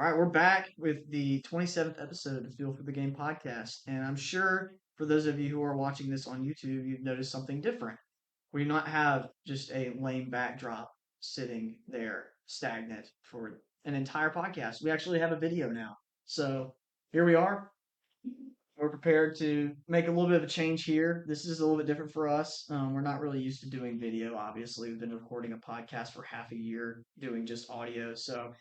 All right, we're back with the 27th episode of the Feel for the Game podcast. And I'm sure for those of you who are watching this on YouTube, you've noticed something different. We do not have just a lame backdrop sitting there stagnant for an entire podcast. We actually have a video now. So here we are. We're prepared to make a little bit of a change here. This is a little bit different for us. We're not really used to doing video, obviously. We've been recording a podcast for half a year doing just audio. So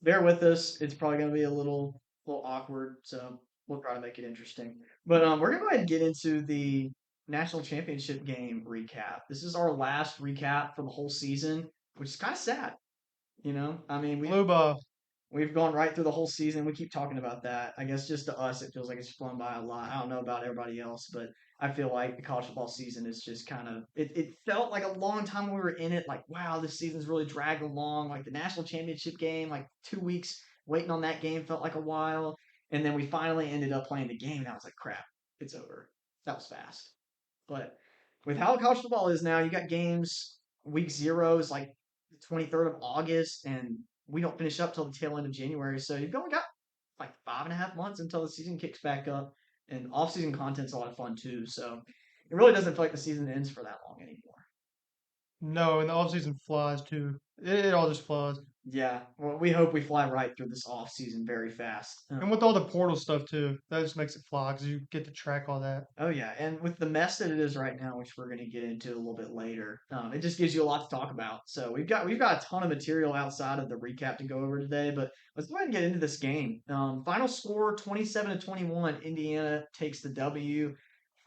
bear with us. It's probably going to be a little awkward, so we'll try to make it interesting. But we're going to go ahead and get into the national championship game recap. This is our last recap for the whole season, which is kind of sad. I mean, Blue ball. we've gone right through the whole season. We keep talking about that. I guess just to us, it feels like it's flown by a lot. I don't know about everybody else, but I feel like the college football season is just kind of it felt like a long time when we were in it. Like, wow, this season's really dragged along. Like the national championship game, like 2 weeks waiting on that game felt like a while. And then we finally ended up playing the game, and I was like, crap, it's over. That was fast. But with how college football is now, you got games week 0 is like the 23rd of August, and we don't finish up till the tail end of January. So you've only got like 5.5 months until the season kicks back up, and off-season content's a lot of fun too. So it really doesn't feel like the season ends for that long anymore. No, and the off season flies too. It all just flies. Yeah, well, we hope we fly right through this off-season very fast. And with all the portal stuff too, that just makes it fly because you get to track all that. Oh yeah, and with the mess that it is right now, which we're going to get into a little bit later, it just gives you a lot to talk about. So we've got a ton of material outside of the recap to go over today, but let's go ahead and get into this game. Final score 27-21. Indiana takes the W.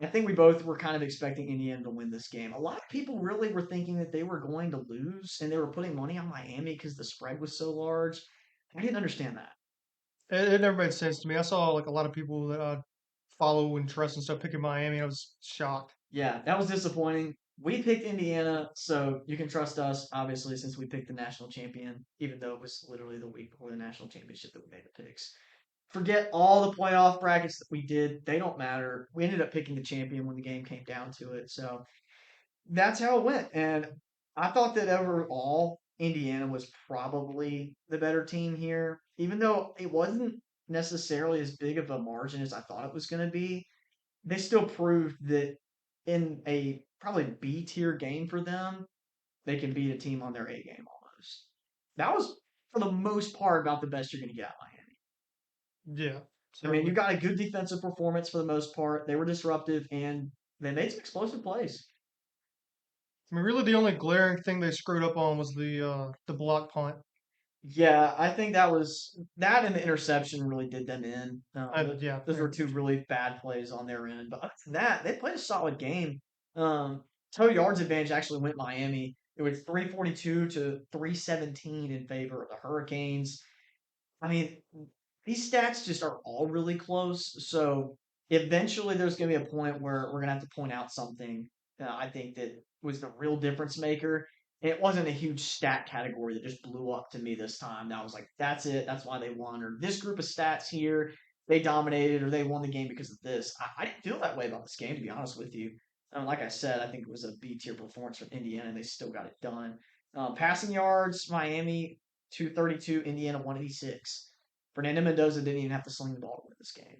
I think we both were kind of expecting Indiana to win this game. A lot of people really were thinking that they were going to lose, and they were putting money on Miami because the spread was so large. I didn't understand that. It never made sense to me. I saw like a lot of people that I follow and trust and stuff picking Miami. I was shocked. Yeah, that was disappointing. We picked Indiana, so you can trust us, obviously, since we picked the national champion, even though it was literally the week before the national championship that we made the picks. Forget all the playoff brackets that we did. They don't matter. We ended up picking the champion when the game came down to it. So that's how it went. And I thought that overall, Indiana was probably the better team here, even though it wasn't necessarily as big of a margin as I thought it was going to be. They still proved that in a probably B tier game for them, they can beat a team on their A game almost. That was, for the most part, about the best you're going to get out of Miami. Yeah, I mean, you certainly. got a good defensive performance for the most part. They were disruptive and they made some explosive plays. I mean, really, the only glaring thing they screwed up on was the block punt. Yeah, I think that was that and the interception really did them in. Yeah, Those were two really bad plays on their end. But other than that, they played a solid game. Total yards advantage actually went Miami. It was 342 to 317 in favor of the Hurricanes. I mean, these stats just are all really close. So eventually, there's going to be a point where we're going to have to point out something. I think that was the real difference maker. And it wasn't a huge stat category that just blew up to me this time. That was like, that's it. That's why they won. Or this group of stats here, they dominated or they won the game because of this. I didn't feel that way about this game, to be honest with you. Like I said, I think it was a B tier performance from Indiana, and they still got it done. Passing yards, Miami 232, Indiana 186. Fernando Mendoza didn't even have to sling the ball to win this game.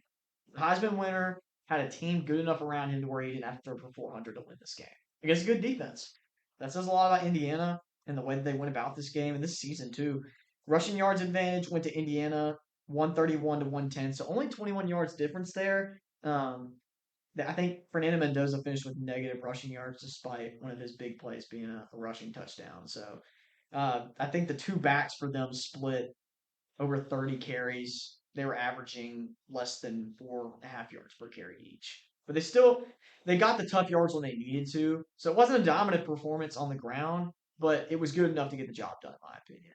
The Heisman winner had a team good enough around him to where he didn't have to throw for 400 to win this game. Against good defense. That says a lot about Indiana and the way that they went about this game and this season, too. Rushing yards advantage went to Indiana, 131 to 110. So only 21 yards difference there. I think Fernando Mendoza finished with negative rushing yards despite one of his big plays being a rushing touchdown. So I think the two backs for them split over 30 carries. They were averaging less than 4.5 yards per carry each. But they got the tough yards when they needed to. So it wasn't a dominant performance on the ground, but it was good enough to get the job done, in my opinion.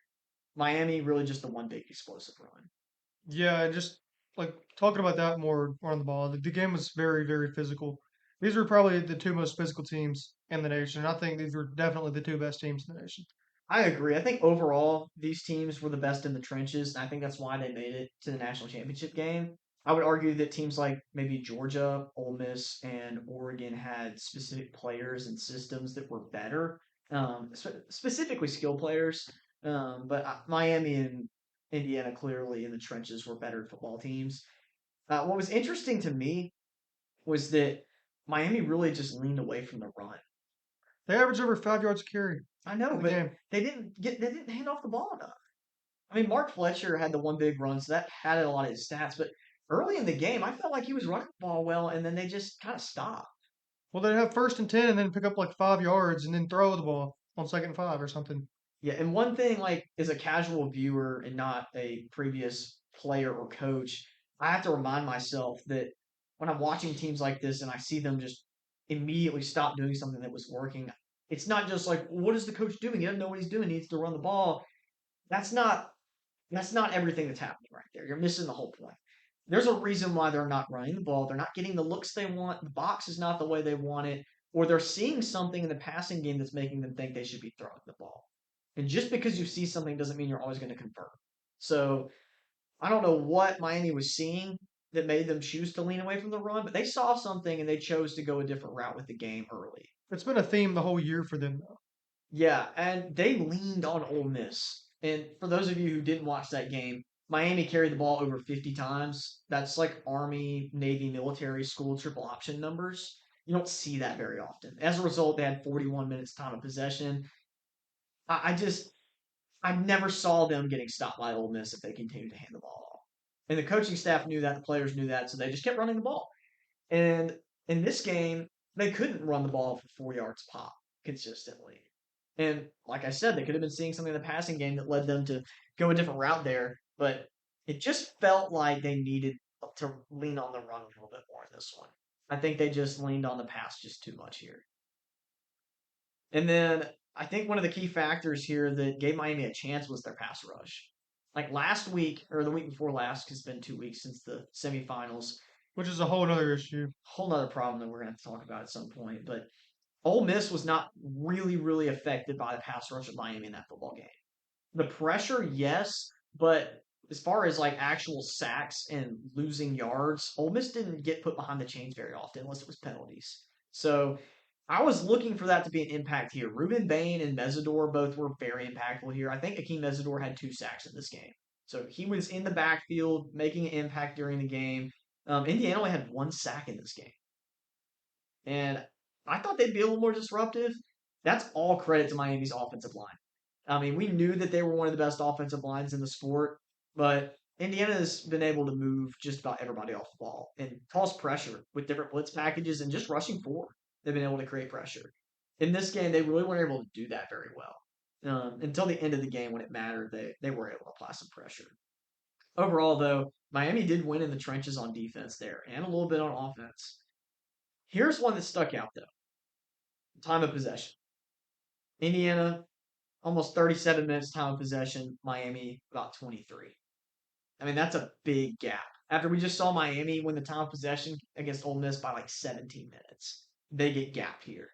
Miami really just the one big explosive run. Yeah, just like talking about that more on the ball. The game was very physical. These were probably the two most physical teams in the nation. I think these were definitely the two best teams in the nation. I agree. I think overall these teams were the best in the trenches, and I think that's why they made it to the national championship game. I would argue that teams like maybe Georgia, Ole Miss, and Oregon had specific players and systems that were better, specifically skill players. But Miami and Indiana clearly in the trenches were better football teams. What was interesting to me was that Miami really just leaned away from the run. They averaged over 5 yards a carry I know, in the but game. they didn't hand off the ball enough. I mean, Mark Fletcher had the one big run, so that had a lot of his stats. But early in the game, I felt like he was running the ball well, and then they just kind of stopped. Well, they'd have 1st and 10 and then pick up like 5 yards and then throw the ball on 2nd and 5 or something. Yeah, and one thing, like, as a casual viewer and not a previous player or coach, I have to remind myself that when I'm watching teams like this and I see them just immediately stop doing something that was working, it's not just like, well, what is the coach doing? He doesn't know what he's doing. He needs to run the ball. That's not that's not everything that's happening right there. You're missing the whole point. There's a reason why they're not running the ball. They're not getting the looks they want. The box is not the way they want it, or they're seeing something in the passing game that's making them think they should be throwing the ball. And just because you see something doesn't mean you're always going to convert. So I don't know what Miami was seeing that made them choose to lean away from the run, but they saw something and they chose to go a different route with the game early. It's been a theme the whole year for them, though. Yeah, and they leaned on Ole Miss. And for those of you who didn't watch that game, Miami carried the ball over 50 times. That's like Army, Navy, military school triple option numbers. You don't see that very often. As a result, they had 41 minutes time of possession. I just I never saw them getting stopped by Ole Miss if they continued to hand the ball off. And the coaching staff knew that, the players knew that, so they just kept running the ball. And in this game, they couldn't run the ball for 4 yards pop consistently. And like I said, they could have been seeing something in the passing game that led them to go a different route there, but it just felt like they needed to lean on the run a little bit more in this one. I think they just leaned on the pass just too much here. And then I think one of the key factors here that gave Miami a chance was their pass rush. Like last week or the week before last, because it's been 2 weeks since the semifinals, Which is a whole other issue. whole nother problem that we're going to talk about at some point. But Ole Miss was not really affected by the pass rush of Miami in that football game. The pressure, yes, but as far as like actual sacks and losing yards, Ole Miss didn't get put behind the chains very often unless it was penalties. So I was looking for that to be an impact here. Ruben Bain and Mesidor both were very impactful here. I think Akeem Mesidor had 2 sacks in this game. So he was in the backfield making an impact during the game. Indiana only had 1 sack in this game. And I thought they'd be a little more disruptive. That's all credit to Miami's offensive line. I mean, we knew that they were one of the best offensive lines in the sport, but Indiana's been able to move just about everybody off the ball and cause pressure with different blitz packages and just rushing forward. They've been able to create pressure. In this game, they really weren't able to do that very well. Until the end of the game when it mattered, they were able to apply some pressure. Overall, though, Miami did win in the trenches on defense there and a little bit on offense. Here's one that stuck out, though. Time of possession. Indiana, almost 37 minutes time of possession. Miami, about 23. I mean, that's a big gap. After we just saw Miami win the time of possession against Ole Miss by like 17 minutes, they get gapped here.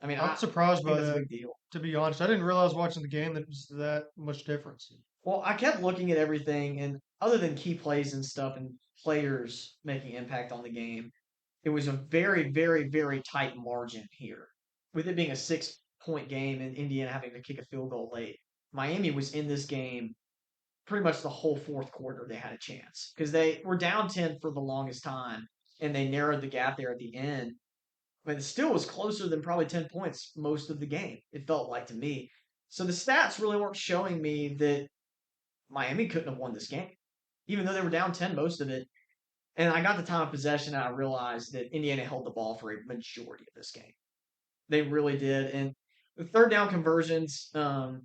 I mean, I'm I surprised think by that's a that, big deal. to be honest. I didn't realize watching the game that it was that much difference. Well, I kept looking at everything, and other than key plays and stuff and players making impact on the game, it was a very tight margin here. With it being a 6 point game and Indiana having to kick a field goal late, Miami was in this game pretty much the whole fourth quarter. They had a chance because they were down 10 for the longest time and they narrowed the gap there at the end. But it still was closer than probably 10 points most of the game, it felt like to me. So the stats really weren't showing me that Miami couldn't have won this game, even though they were down 10 most of it. And I got the time of possession and I realized that Indiana held the ball for a majority of this game. They really did. And the third down conversions,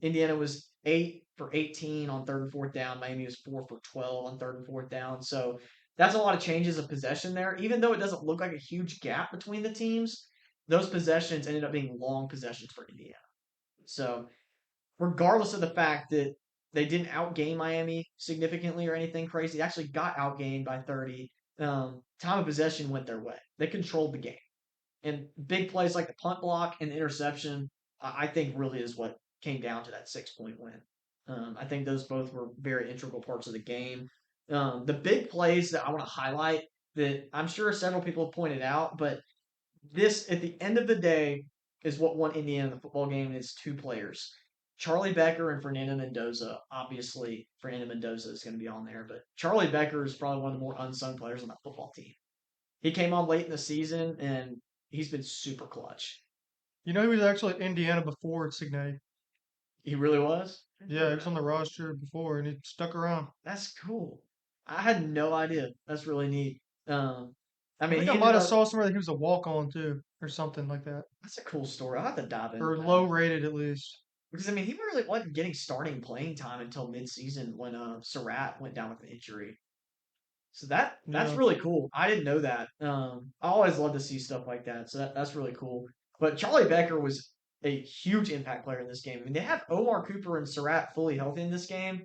Indiana was 8 for 18 on third and fourth down. Miami was 4 for 12 on third and fourth down. So that's a lot of changes of possession there. Even though it doesn't look like a huge gap between the teams, those possessions ended up being long possessions for Indiana. So regardless of the fact that they didn't outgain Miami significantly or anything crazy, they actually got outgained by 30. Time of possession went their way. They controlled the game. And big plays like the punt block and the interception, I think really is what came down to that 6 point win. I think those both were very integral parts of the game. The big plays that I want to highlight that I'm sure several people have pointed out, but this at the end of the day is what won Indiana the football game, and it's 2 players. Charlie Becker and Fernando Mendoza. Obviously, Fernando Mendoza is going to be on there, but Charlie Becker is probably one of the more unsung players on that football team. He came on late in the season and he's been super clutch. You know, he was actually at Indiana before Signay. He really was. I didn't Yeah, know he was that. on the roster before, and he stuck around. That's cool. I had no idea. That's really neat. I I mean, think he I ended might have up. saw somewhere that he was a walk on too, or something like that, That's a cool story. I'll have to dive into or that low rated at least. because I mean, he really wasn't getting starting playing time until mid-season when Surratt went down with an injury. So that's Yeah, really cool. I didn't know that. I always love to see stuff like that. So that's really cool. But Charlie Becker was a huge impact player in this game. I mean, they have Omar Cooper and Surratt fully healthy in this game.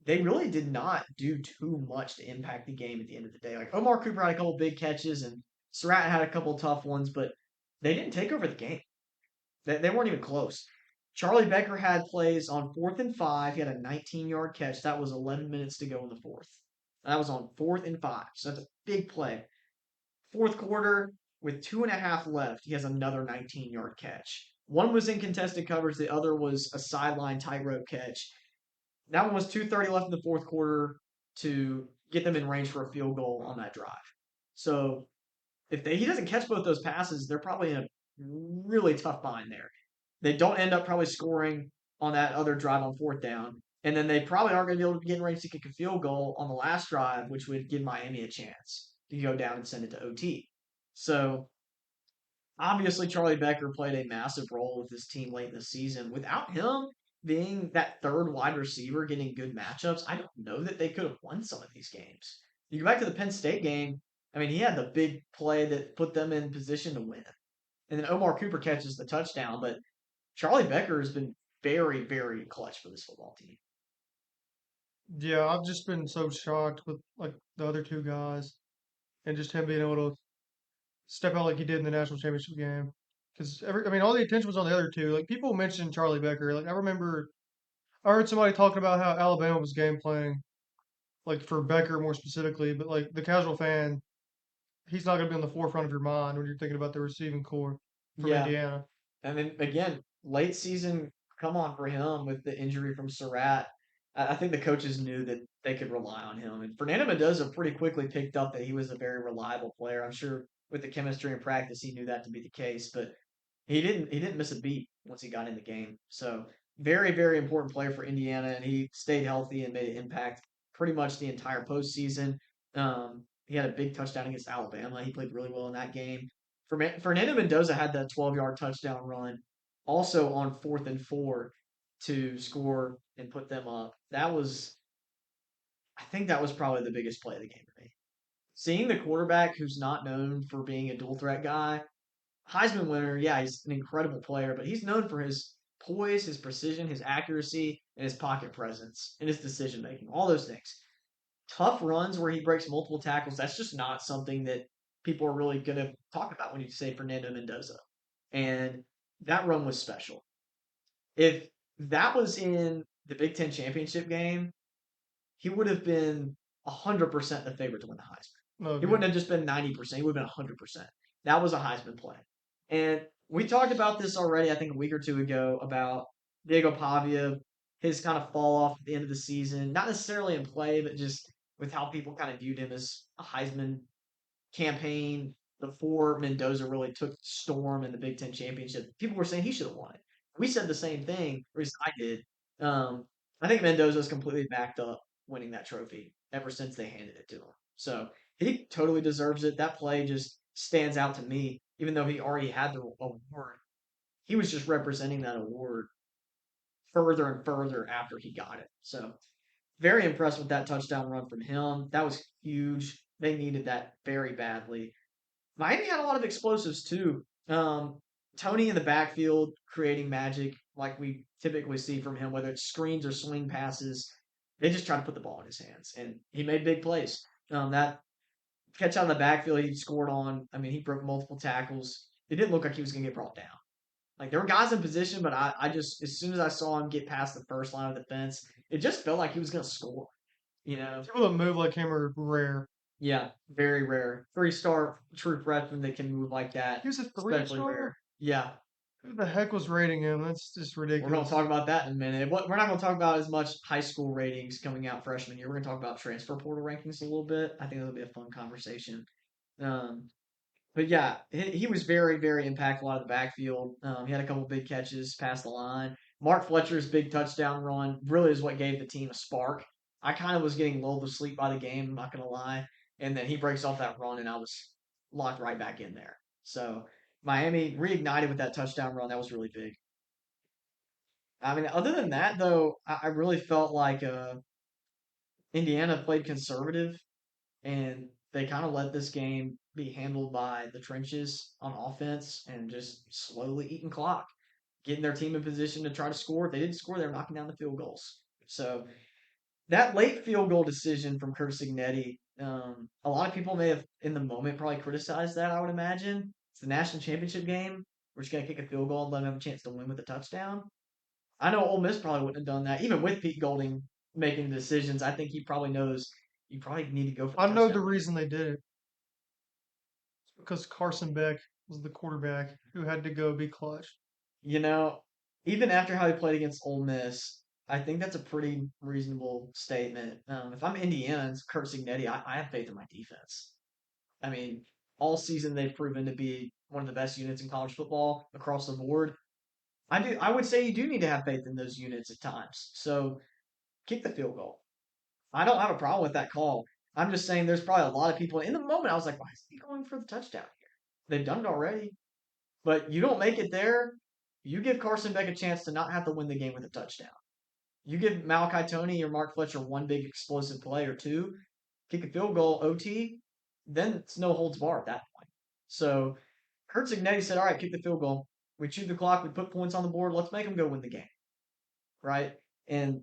They really did not do too much to impact the game at the end of the day. Like Omar Cooper had a couple big catches and Surratt had a couple tough ones, but they didn't take over the game. They weren't even close. Charlie Becker had plays on 4th and 5. He had a 19-yard catch. That was 11 minutes to go in the fourth. That was on 4th and 5. So that's a big play. Fourth quarter, with 2.5 left, he has another 19-yard catch. One was in contested coverage. The other was a sideline tightrope catch. That one was 2:30 left in the fourth quarter to get them in range for a field goal on that drive. So if he doesn't catch both those passes, they're probably in a really tough bind there. They don't end up probably scoring on that other drive on 4th down. And then they probably aren't going to be able to get in range to kick a field goal on the last drive, which would give Miami a chance to go down and send it to OT. So obviously, Charlie Becker played a massive role with this team late in the season. Without him being that third wide receiver getting good matchups, I don't know that they could have won some of these games. You go back to the Penn State game, I mean, he had the big play that put them in position to win. And then Omar Cooper catches the touchdown, but Charlie Becker has been very, very clutch for this football team. yeah. I've just been so shocked with like the other two guys, and just him being able to step out like he did in the national championship game. Because I mean, all the attention was on the other two. Like people mentioned Charlie Becker. Like I remember, I heard somebody talking about how Alabama was game playing, like for Becker more specifically. But like the casual fan, he's not going to be on the forefront of your mind when you're thinking about the receiving core from Yeah. Indiana. And then again, late season come on for him with the injury from Surratt. I think the coaches knew that they could rely on him. And Fernando Mendoza pretty quickly picked up that he was a very reliable player. I'm sure with the chemistry and practice, he knew that to be the case. But he didn't miss a beat once he got in the game. So very, very important player for Indiana, and he stayed healthy and made an impact pretty much the entire postseason. He had a big touchdown against Alabama. He played really well in that game. Fernando Mendoza had that 12-yard touchdown run also on 4th and 4 to score and put them up. I think that was probably the biggest play of the game for me. Seeing the quarterback who's not known for being a dual threat guy, Heisman winner, yeah, he's an incredible player, but he's known for his poise, his precision, his accuracy, and his pocket presence and his decision making. All those things. Tough runs where he breaks multiple tackles, that's just not something that people are really going to talk about when you say Fernando Mendoza. And that run was special. If that was in the Big Ten championship game, he would have been 100% the favorite to win the Heisman. He Okay. wouldn't have just been 90%. He would have been 100%. That was a Heisman play. And we talked about this already, I think a week or two ago, about Diego Pavia, his kind of fall off at the end of the season. Not necessarily in play, but just with how people kind of viewed him as a Heisman campaign before Mendoza really took storm in the Big Ten championship. People were saying he should have won it. We said the same thing, or at least I did. Um, I think Mendoza's completely backed up winning that trophy ever since they handed it to him. So he totally deserves it. That play just stands out to me, even though he already had the award. He was just representing that award further and further after he got it. So very impressed with that touchdown run from him. That was huge. They needed that very badly. Miami had a lot of explosives too. Tony in the backfield creating magic like we typically see from him, whether it's screens or swing passes. They just try to put the ball in his hands, and he made big plays. That catch out of the backfield he scored on. I mean, he broke multiple tackles. It didn't look like he was going to get brought down. Like there were guys in position, but I just as soon as I saw him get past the first line of defense, it just felt like he was going to score. You know, People that move like him are rare. yeah, very rare. 3-star true freshman that can move like He that, was a three especially star. rare. Yeah, Who the heck was rating him? That's just We're going to ridiculous. talk about that in a minute. We're not going to talk about as much high school ratings coming out freshman year. We're going to talk about transfer portal rankings a little bit. I think that'll be a fun conversation. Um, but yeah, he was very, very impactful out of the backfield. He had a couple big catches past the line. Mark Fletcher's big touchdown run really is what gave the team a spark. I kind of was getting lulled to sleep by the game, I'm not going to lie. And then he breaks off that run, and I was locked right back in there. So Miami reignited with that touchdown run. That was really big. I mean, other than that, though, I really felt like Indiana played conservative and they kind of let this game be handled by the trenches on offense and just slowly eating clock, getting their team in position to try to score. If they didn't score, they were knocking down the field goals. So that late field goal decision from Curtis Ignetti, a lot of people may have in the moment probably criticized that. I would imagine it's the national championship game. We're just gonna kick a field goal and let them have a chance to win with a touchdown. I know Ole Miss probably wouldn't have done that, even with Pete Golding making the decisions. I think he probably knows you probably need to go for the I know the touchdown here. reason they did it. It's because Carson Beck was the quarterback who had to go be clutch. You know, even after how he played against Ole Miss, I think that's a pretty reasonable statement. If I'm Indiana and it's Kurt Signetti, I have faith in my defense. I mean, all season they've proven to be one of the best units in college football across the board. I do. I would say you do need to have faith in those units at times. So kick the field goal. I don't have a problem with that call. I'm just saying there's probably a lot of people in the moment. I was like, why is he going for the touchdown here? They've done it already. But you don't make it there. You give Carson Beck a chance to not have to win the game with a touchdown. You give Malachi Tony or Mark Fletcher one big explosive play or two, kick a field goal, OT, then it's no holds bar at that point. So Kurt Signetti said, all right, kick the field goal. We chew the clock. We put points on the board. Let's make them go win the game. Right? And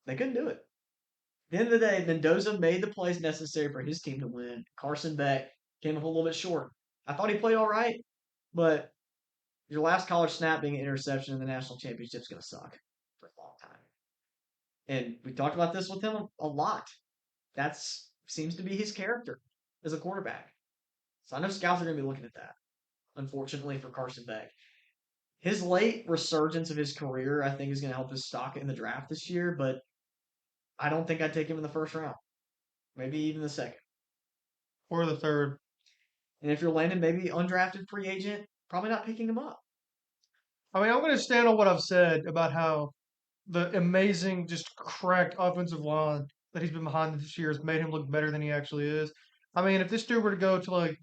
they couldn't do it. At the end of the day, Mendoza made the plays necessary for his team to win. Carson Beck came up a little bit short. I thought he played all right, but your last college snap being an interception in the national championship is going to suck for a long time. And we talked about this with him a lot. That's seems to be his character as a quarterback. So I know scouts are going to be looking at that. Unfortunately for Carson Beck, his late resurgence of his career, I think, is going to help his stock in the draft this year. But I don't think I'd take him in the first round, maybe even the second. Or the third. And if you're landing maybe undrafted free agent, probably not picking him up. I mean, I'm going to stand on what I've said about how the amazing, just cracked offensive line that he's been behind this year has made him look better than he actually is. I mean, if this dude were to go to like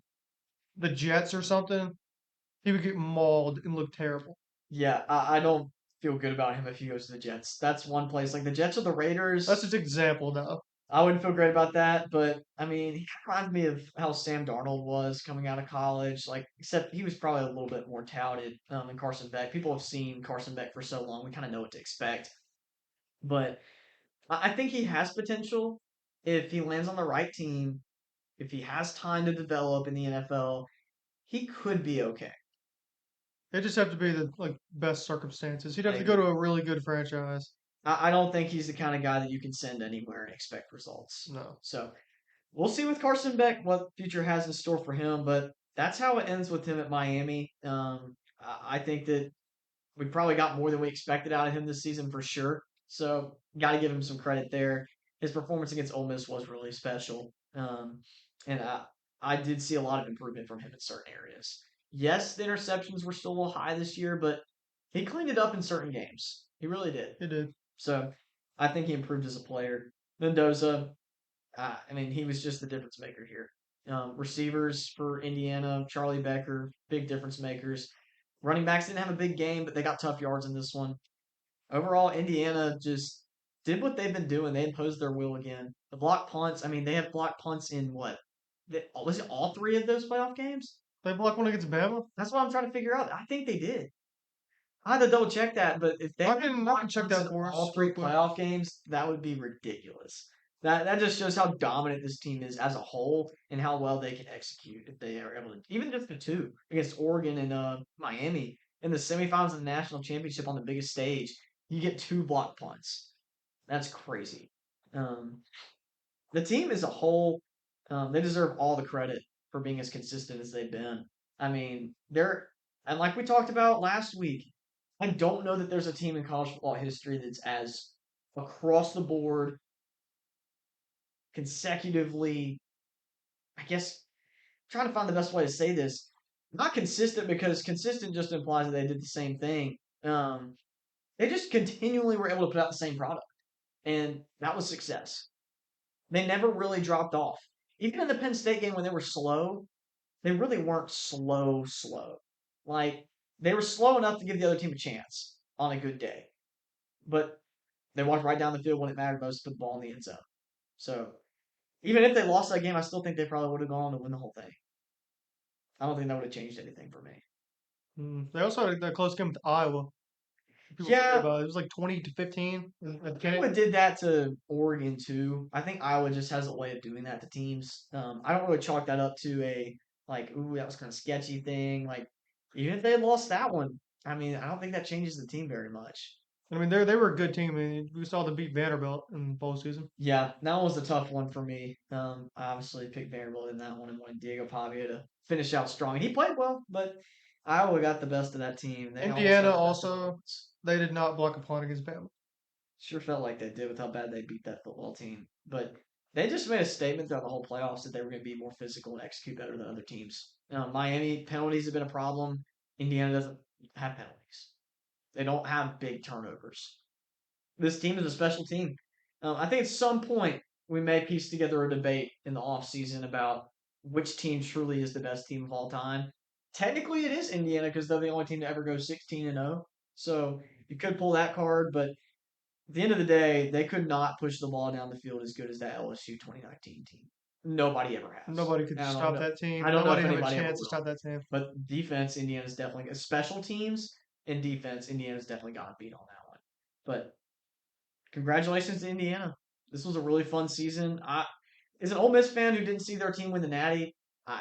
the Jets or something, he would get mauled and look terrible. Yeah, I don't feel good about him if he goes to the Jets. That's one place. Like the Jets or the That's Raiders, just example now. I wouldn't feel great about that. But I mean, he kind of reminds me of how Sam Darnold was coming out of college. Like, except he was probably a little bit more touted than Carson Beck. People have seen Carson Beck for so long, we kind of know what to expect. But I think he has potential if he lands on the right team. If he has time to develop in the NFL, he could be okay. It just have to be the like best circumstances. He'd I have to go to agree. a really good franchise. I don't think he's the kind of guy that you can send anywhere and expect results. No. So we'll see with Carson Beck what the future has in store for him. But that's how it ends with him at Miami. I think that we probably got more than we expected out of him this season for sure. So got to give him some credit there. His performance against Ole Miss was really special, and I did see a lot of improvement from him in certain areas. Yes, the interceptions were still a little high this year, but he cleaned it up in certain games. He really did. He did. So I think he improved as a player. Mendoza, I mean, he was just the difference maker here. Receivers for Indiana, Charlie Becker, big difference makers. Running backs didn't have a big game, but they got tough yards in this one. Overall, Indiana just did what they've been doing. They imposed their will again. The block punts, I mean, they have block punts in what? Was it all three of those playoff games? They block one against Bama. That's what I'm trying to figure out. I think they did. I had to double check that, but if they had I can block check punts that in for all us real three quick. playoff games, that would be ridiculous. That just shows how dominant this team is as a whole and how well they can execute if they are able to. Even just the two against Oregon and Miami in the semifinals of the national championship on the biggest stage, you get two block punts. That's crazy. Um, the team as a whole, they deserve all the credit for being as consistent as they've been. I mean, they're And like we talked about last week, I don't know that there's a team in college football history that's as across the board, consecutively, I guess, trying to find the best way to say this. Not consistent because consistent just implies that they did the same thing. Um, they just continually were able to put out the same product, and that was success. They never really dropped off. Even in the Penn State game when they were slow, they really weren't slow. Like they were slow enough to give the other team a chance on a good day, but they walked right down the field when it mattered most to put the ball in the end zone. So even if they lost that game, I still think they probably would have gone on to win the whole thing. I don't think that would have changed anything for me. They also had a close game with Iowa. People forget Yeah, about it. It was like 20-15. Iowa did that to Oregon too. I think Iowa just has a way of doing that to teams. I don't really chalk that up to a like, ooh, that was kind of sketchy thing. Like, even if they had lost that one, I mean, I don't think that changes the team very much. I mean, they were a good team. I mean, we saw them beat Vanderbilt in bowl season. Yeah, that was a tough one for me. I obviously picked Vanderbilt in that one and wanted Diego Pavia to finish out strong. And he played well, but Iowa got the best of that team. They almost Indiana got the best of it also, once. they did not block a punt against Bama. Sure felt like they did with how bad they beat that football team. But they just made a statement throughout the whole playoffs that they were going to be more physical and execute better than other teams. Miami penalties have been a problem. Indiana doesn't have penalties. They don't have big turnovers. This team is a special team. I think at some point we may piece together a debate in the offseason about which team truly is the best team of all time. Technically, it is Indiana because they're the only team to ever go 16-0. So you could pull that card, but at the end of the day, they could not push the ball down the field as good as that LSU 2019 team. Nobody ever has. Nobody could And stop that I team. don't know Nobody if have a anybody ever chance to will. stop that team. But defense, Indiana's definitely special teams and defense. Indiana's definitely got beat on that one. But congratulations to Indiana. This was a really fun season. As an Ole Miss fan who didn't see their team win the Natty, I,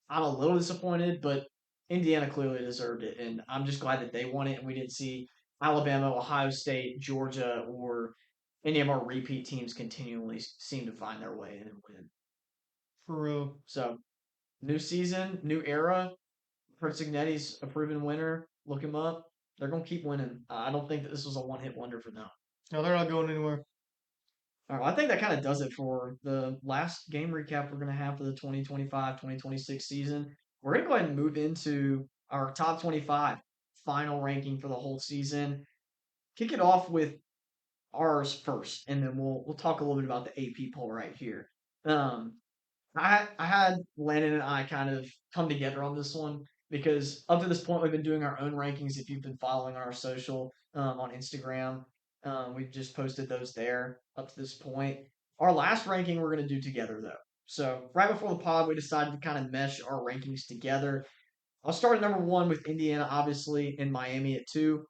I'm a little disappointed, but Indiana clearly deserved it, and I'm just glad that they won it, and we didn't see Alabama, Ohio State, Georgia, or any of our repeat teams continually seem to find their way in and win. For real. So, new season, new era. Kurt Signetti's a proven winner. Look him up. They're going to keep winning. I don't think that this was a one hit wonder for them. No, they're not going anywhere. All right, well, I think that kind of does it for the last game recap we're going to have for the 2025-2026 season. We're going to go ahead and move into our top 25 final ranking for the whole season. Kick it off with ours first, and then we'll talk a little bit about the AP poll right here. Um, I had Landon and I kind of come together on this one because up to this point we've been doing our own rankings. If you've been following our social on Instagram, we've just posted those there up to this point. Our last ranking we're going to do together though. So right before the pod, we decided to kind of mesh our rankings together. I'll start at number one with Indiana, obviously, and Miami at two.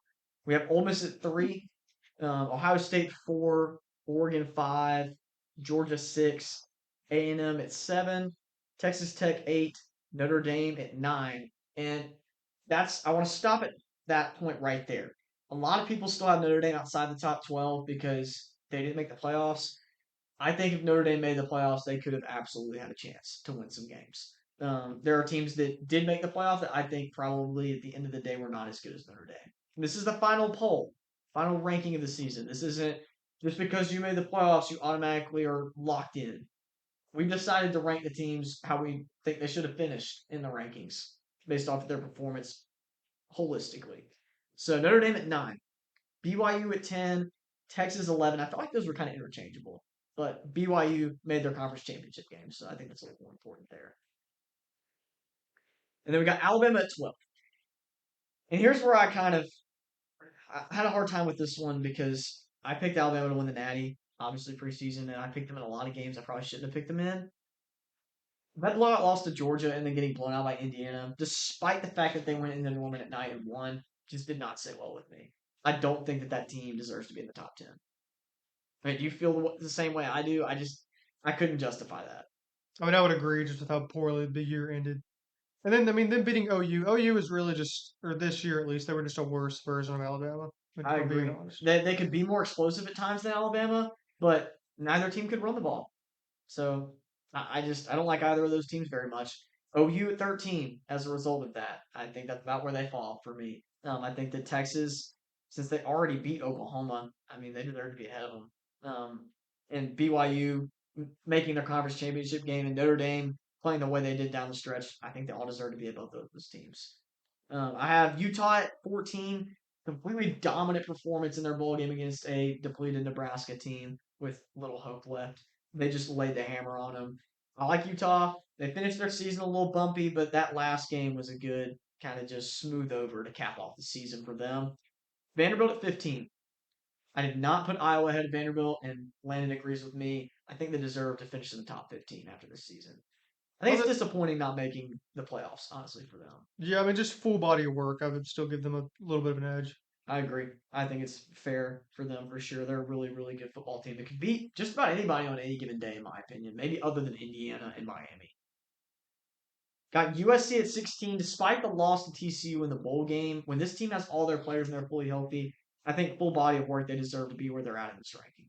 We have Ole Miss at three, Ohio State 4, Oregon 5, Georgia 6, A&M at 7, Texas Tech 8, Notre Dame at 9. And I want to stop at that point right there. A lot of people still have Notre Dame outside the top 12 because they didn't make the playoffs. I think if Notre Dame made the playoffs, they could have absolutely had a chance to win some games. There are teams that did make the playoff that I think probably at the end of the day were not as good as Notre Dame. This is the final poll, final ranking of the season. This isn't just because you made the playoffs, you automatically are locked in. We've decided to rank the teams how we think they should have finished in the rankings based off of their performance holistically. So Notre Dame at 9, BYU at 10, Texas 11. I felt like those were kind of interchangeable, but BYU made their conference championship game, so I think that's a little more important there. And then we got Alabama at 12. And here's where I had a hard time with this one because I picked Alabama to win the Natty, obviously preseason, and I picked them in a lot of games I probably shouldn't have picked them in. That blowout loss to Georgia and then getting blown out by Indiana, despite the fact that they went into Norman at night and won, just did not sit well with me. I don't think that team deserves to be in the top 10. I mean, do you feel the same way I do? I couldn't justify that. I mean, I would agree just with how poorly the year ended. And then, I mean, them beating OU. OU is really just, or this year at least, they were just a worse version of Alabama, if I I'm being agree. honest. They could be more explosive at times than Alabama, but neither team could run the ball. So I don't like either of those teams very much. OU at 13 as a result of that. I think that's about where they fall for me. I think that Texas, since they already beat Oklahoma, I mean, they deserve to be ahead of them. And BYU making their conference championship game and Notre Dame playing the way they did down the stretch, I think they all deserve to be above those teams. I have Utah at 14, completely dominant performance in their bowl game against a depleted Nebraska team with little hope left. They just laid the hammer on them. I like Utah. They finished their season a little bumpy, but that last game was a good kind of just smooth over to cap off the season for them. Vanderbilt at 15. I did not put Iowa ahead of Vanderbilt, and Landon agrees with me. I think they deserve to finish in the top 15 after this season. I Oh, think it's that, disappointing not making the playoffs, honestly, for them. yeah, I mean, just full body of work. I would still give them a little bit of an edge. I agree. I think it's fair for them for sure. They're a really, really good football team that can beat just about anybody on any given day, in my opinion. Maybe other than Indiana and Miami. Got USC at 16, despite the loss to TCU in the bowl game. When this team has all their players and they're fully healthy, I think full body of work, they deserve to be where they're at in this ranking.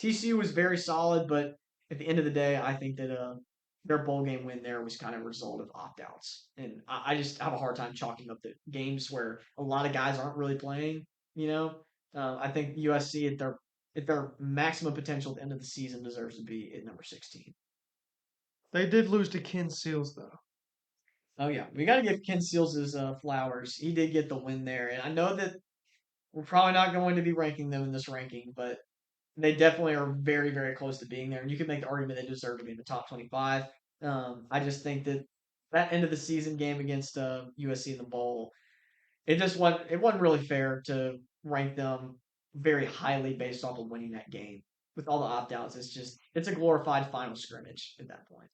TCU was very solid, but at the end of the day, I think that their bowl game win there was kind of a result of opt outs. And I just have a hard time chalking up the games where a lot of guys aren't really playing. You know, I think USC at their maximum potential at the end of the season deserves to be at number 16. They did lose to Ken Seals, though. Oh yeah, we got to give Ken Seals his flowers. He did get the win there, and I know that we're probably not going to be ranking them in this ranking, but they definitely are very, very close to being there. And you can make the argument they deserve to be in the top 25. I just think that that end of the season game against USC in the bowl, it wasn't really fair to rank them very highly based off of winning that game. With all the opt outs, it's a glorified final scrimmage at that point.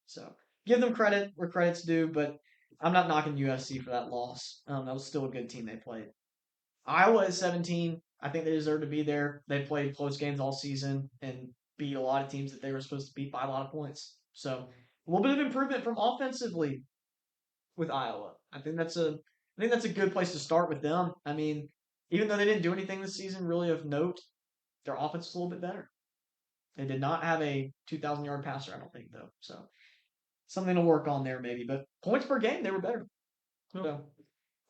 So give them credit where credit's due, but I'm not knocking USC for that loss. That was still a good team they played. Iowa is 17. I think they deserve to be there. They played close games all season and beat a lot of teams that they were supposed to beat by a lot of points. So a little bit of improvement from offensively with Iowa. I think that's a good place to start with them. I mean, even though they didn't do anything this season really of note, their offense is a little bit better. They did not have a 2,000-yard passer, I don't think, though. So something to work on there maybe. But points per game, they were better. Yep. So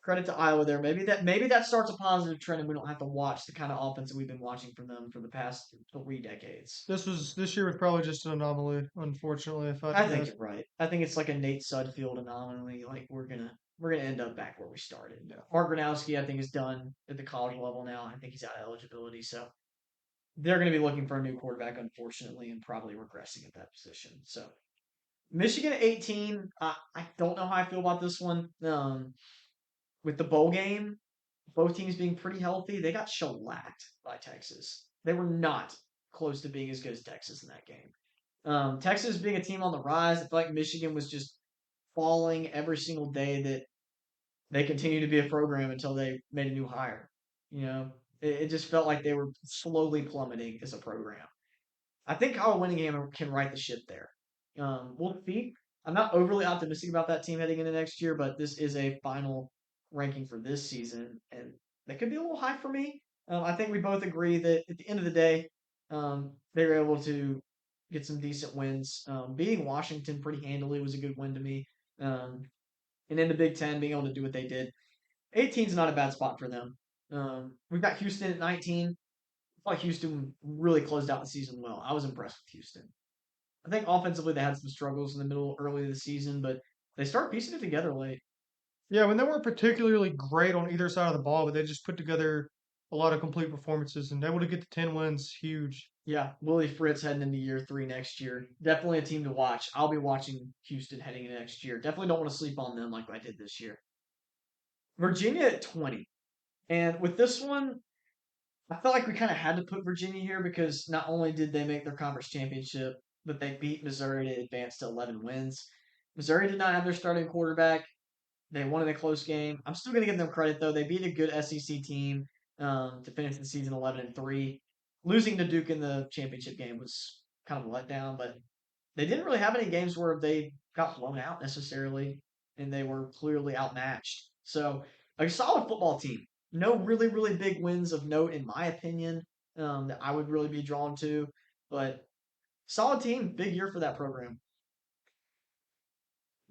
credit to Iowa there. Maybe that starts a positive trend, and we don't have to watch the kind of offense that we've been watching from them for the past 3 decades. This year was probably just an anomaly, unfortunately, if I had I to think guess. you're right. I think it's like a Nate Sudfield anomaly. Like we're gonna end up back where we started. Yeah. Mark Gronowski, I think, is done at the college level now. I think he's out of eligibility, so they're going to be looking for a new quarterback, unfortunately, and probably regressing at that position. So Michigan at 18. I don't know how I feel about this one. With the bowl game, both teams being pretty healthy, they got shellacked by Texas. They were not close to being as good as Texas in that game. Texas being a team on the rise, I feel like Michigan was just falling every single day that they continued to be a program until they made a new hire. You know, it just felt like they were slowly plummeting as a program. I think Kyle Winningham can right the ship there. We'll see. I'm not overly optimistic about that team heading into next year, but this is a final ranking for this season, and that could be a little high for me. I think we both agree that at the end of the day, they were able to get some decent wins. Beating Washington pretty handily was a good win to me. Um, and in the Big Ten, being able to do what they did, 18 is not a bad spot for them. We've got Houston at 19. I thought Houston really closed out the season well. I was impressed with Houston. I think offensively they had some struggles in the middle early of the season, but they start piecing it together late. Yeah, when they weren't particularly great on either side of the ball, but they just put together a lot of complete performances and able to get the 10 wins, huge. Yeah, Willie Fritz heading into year 3 next year. Definitely a team to watch. I'll be watching Houston heading into next year. Definitely don't want to sleep on them like I did this year. Virginia at 20. And with this one, I felt like we kind of had to put Virginia here because not only did they make their conference championship, but they beat Missouri to advance to 11 wins. Missouri did not have their starting quarterback. They won in a close game. I'm still going to give them credit though. They beat a good SEC team to finish the season 11-3. Losing to Duke in the championship game was kind of a letdown, but they didn't really have any games where they got blown out necessarily, and they were clearly outmatched. So a solid football team. No really really big wins of note in my opinion that I would really be drawn to, but solid team. Big year for that program.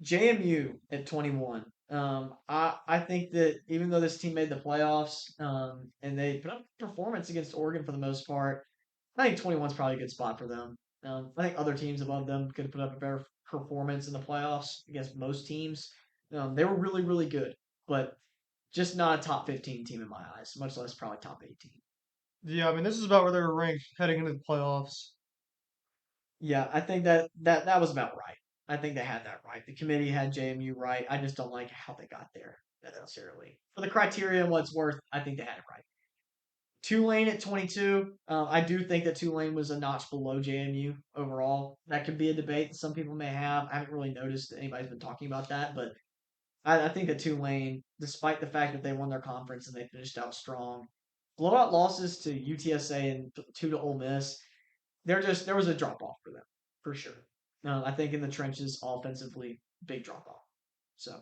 JMU at 21. I think that even though this team made the playoffs, and they put up a performance against Oregon for the most part, I think 21 is probably a good spot for them. I think other teams above them could put up a better performance in the playoffs against most teams. They were really, really good, but just not a top 15 team in my eyes, much less probably top 18. Yeah, I mean, this is about where they were ranked heading into the playoffs. Yeah, I think that was about right. I think they had that right. The committee had JMU right. I just don't like how they got there necessarily. For the criteria and what's worth, I think they had it right. Tulane at 22. I do think that Tulane was a notch below JMU overall. That could be a debate that some people may have. I haven't really noticed that anybody's been talking about that, but I think that Tulane, despite the fact that they won their conference and they finished out strong, blowout losses to UTSA and two to Ole Miss, there was a drop off for them for sure. I think in the trenches offensively, big drop off. So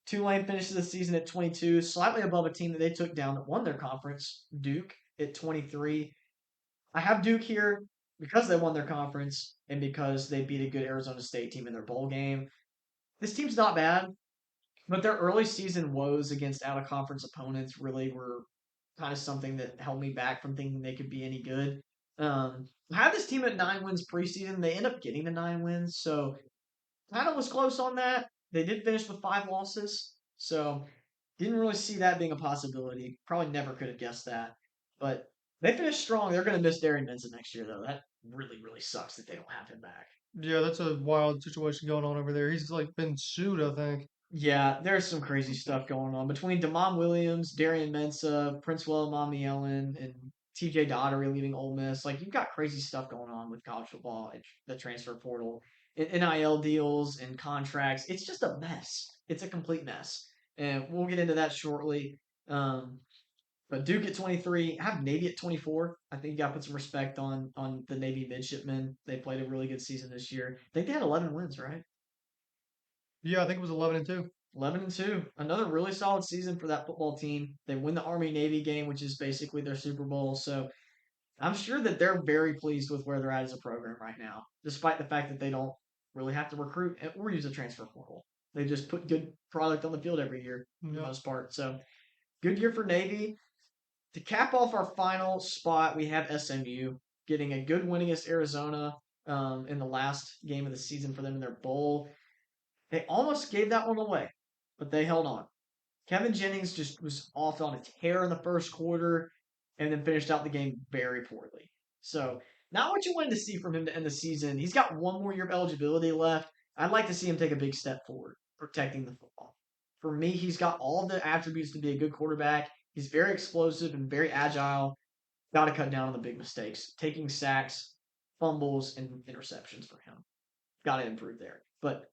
Tulane finishes the season at 22, slightly above a team that they took down that won their conference, Duke at 23. I have Duke here because they won their conference and because they beat a good Arizona State team in their bowl game. This team's not bad, but their early season woes against out of conference opponents really were kind of something that held me back from thinking they could be any good. I had this team at 9 wins preseason. They end up getting the 9 wins, so kind of was close on that. They did finish with 5 losses, so didn't really see that being a possibility. Probably never could have guessed that, but they finished strong. They're going to miss Darian Benson next year, though. That really, really sucks that they don't have him back. Yeah, that's a wild situation going on over there. He's like been sued, I think. Yeah, there's some crazy stuff going on between Damon Williams, Darian Mensah, Prince Mamielin, and TJ Dottery leaving Ole Miss. Like, you've got crazy stuff going on with college football and the transfer portal, and NIL deals and contracts. It's just a mess. It's a complete mess. And we'll get into that shortly. Um, but Duke at 23, I have Navy at 24. I think you got to put some respect on the Navy midshipmen. They played a really good season this year. I think they had 11 wins, right? Yeah, I think it was 11-2. 11-2. Another really solid season for that football team. They win the Army Navy game, which is basically their Super Bowl. So I'm sure that they're very pleased with where they're at as a program right now, despite the fact that they don't really have to recruit or use a transfer portal. They just put good product on the field every year for the Yeah. most part. So good year for Navy. To cap off our final spot, we have SMU getting a good win against Arizona in the last game of the season for them in their bowl. They almost gave that one away, but they held on. Kevin Jennings just was off on a tear in the first quarter and then finished out the game very poorly. So, not what you wanted to see from him to end the season. He's got one more year of eligibility left. I'd like to see him take a big step forward protecting the football. For me, he's got all the attributes to be a good quarterback. He's very explosive and very agile. Got to cut down on the big mistakes, taking sacks, fumbles, and interceptions for him. Got to improve there. But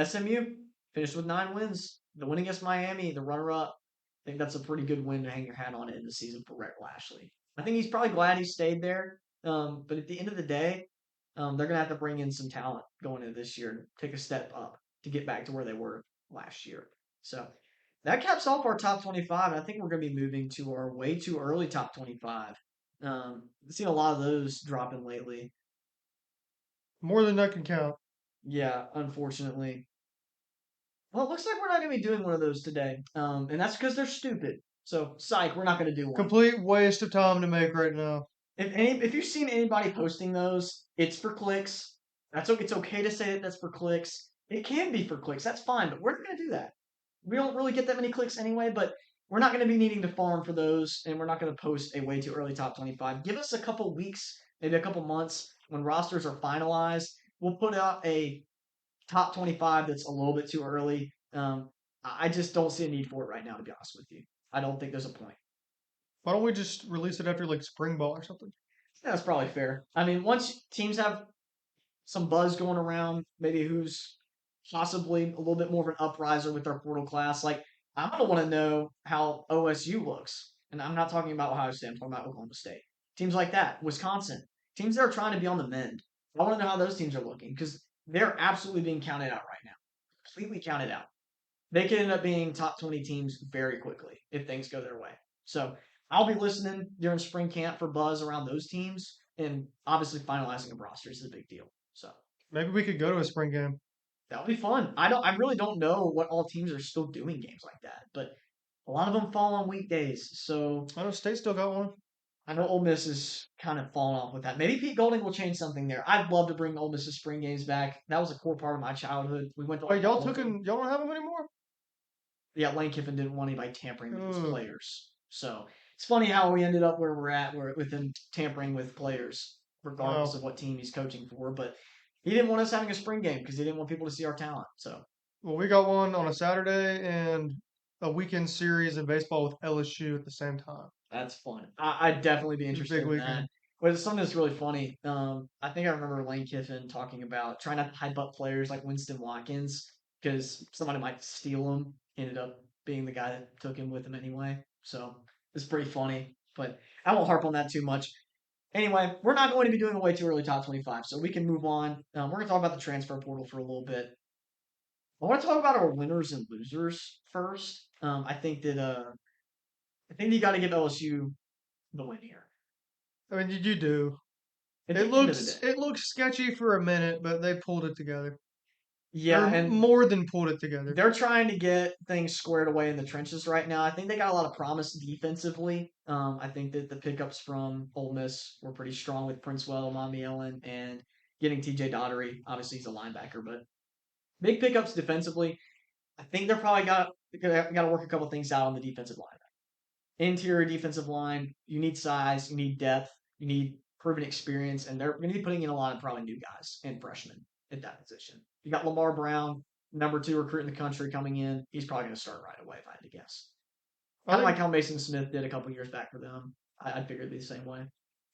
SMU finished with 9 wins. The win against Miami, the runner-up. I think that's a pretty good win to hang your hat on it in the season for Rhett Lashley. I think he's probably glad he stayed there. But at the end of the day, they're going to have to bring in some talent going into this year and take a step up to get back to where they were last year. So that caps off our top 25. And I think we're going to be moving to our way too early top 25. I've seen a lot of those dropping lately. More than that can count. Yeah, unfortunately. Well, it looks like we're not going to be doing one of those today. And that's because they're stupid. So, psych, we're not going to do one. Complete waste of time to make right now. If you've seen anybody posting those, it's for clicks. It's okay to say that that's for clicks. It can be for clicks. That's fine, but we're not going to do that. We don't really get that many clicks anyway, but we're not going to be needing to farm for those, and we're not going to post a way too early top 25. Give us a couple weeks, maybe a couple months when rosters are finalized. We'll put out a top 25 that's a little bit too early. I just don't see a need for it right now, to be honest with you. I don't think there's a point. Why don't we just release it after like spring ball or something? Yeah, that's probably fair. I mean, once teams have some buzz going around, maybe who's possibly a little bit more of an upriser with their portal class, like I'm gonna want to know how OSU looks, and I'm not talking about Ohio State. I'm talking about Oklahoma State. Teams like that, Wisconsin, teams that are trying to be on the mend. I want to know how those teams are looking because they're absolutely being counted out right now, completely counted out. They could end up being top 20 teams very quickly if things go their way. So I'll be listening during spring camp for buzz around those teams, and obviously finalizing a roster is a big deal. So Maybe we could go to a spring game. That would be fun. I really don't know what all teams are still doing games like that, but a lot of them fall on weekdays. So I know State still got one. I know Ole Miss is kind of falling off with that. Maybe Pete Golding will change something there. I'd love to bring Ole Miss's spring games back. That was a core part of my childhood. We went to like Wait, y'all all of took them. in, y'all don't have them anymore? Yeah, Lane Kiffin didn't want anybody tampering with his Ugh. players. So it's funny how we ended up where we're at, where with him tampering with players, regardless Wow. of what team he's coaching for. But he didn't want us having a spring game because he didn't want people to see our talent. So Well, we got one on a Saturday and a weekend series in baseball with LSU at the same time. that's fun. I'd definitely be Big interested in that. weekend. But it's something that's really funny. I think I remember Lane Kiffin talking about trying not to hype up players like Winston Watkins because somebody might steal him. Ended up being the guy that took him with him anyway. So it's pretty funny. But I won't harp on that too much. Anyway, we're not going to be doing a way too early top 25, so we can move on. We're going to talk about the transfer portal for a little bit. I want to talk about our winners and losers first. I think you got to give LSU the win here. I mean, you do. At It the end of the looks day, it looked sketchy for a minute, but they pulled it together. yeah, Or and more than pulled it together. they're trying to get things squared away in the trenches right now. I think they got a lot of promise defensively. I think that the pickups from Ole Miss were pretty strong with Princewell, Monmielen, and getting TJ Daughtery. Obviously, he's a linebacker, but big pickups defensively. I think they're probably got to work a couple things out on the defensive line. Interior defensive line, you need size, you need depth, you need proven experience, and they're going to be putting in a lot of probably new guys and freshmen at that position. You got Lamar Brown, number 2 recruit in the country coming in. He's probably going to start right away if I had to guess. I Kind of like think how Mason Smith did a couple years back for them. I figured it'd be the same way.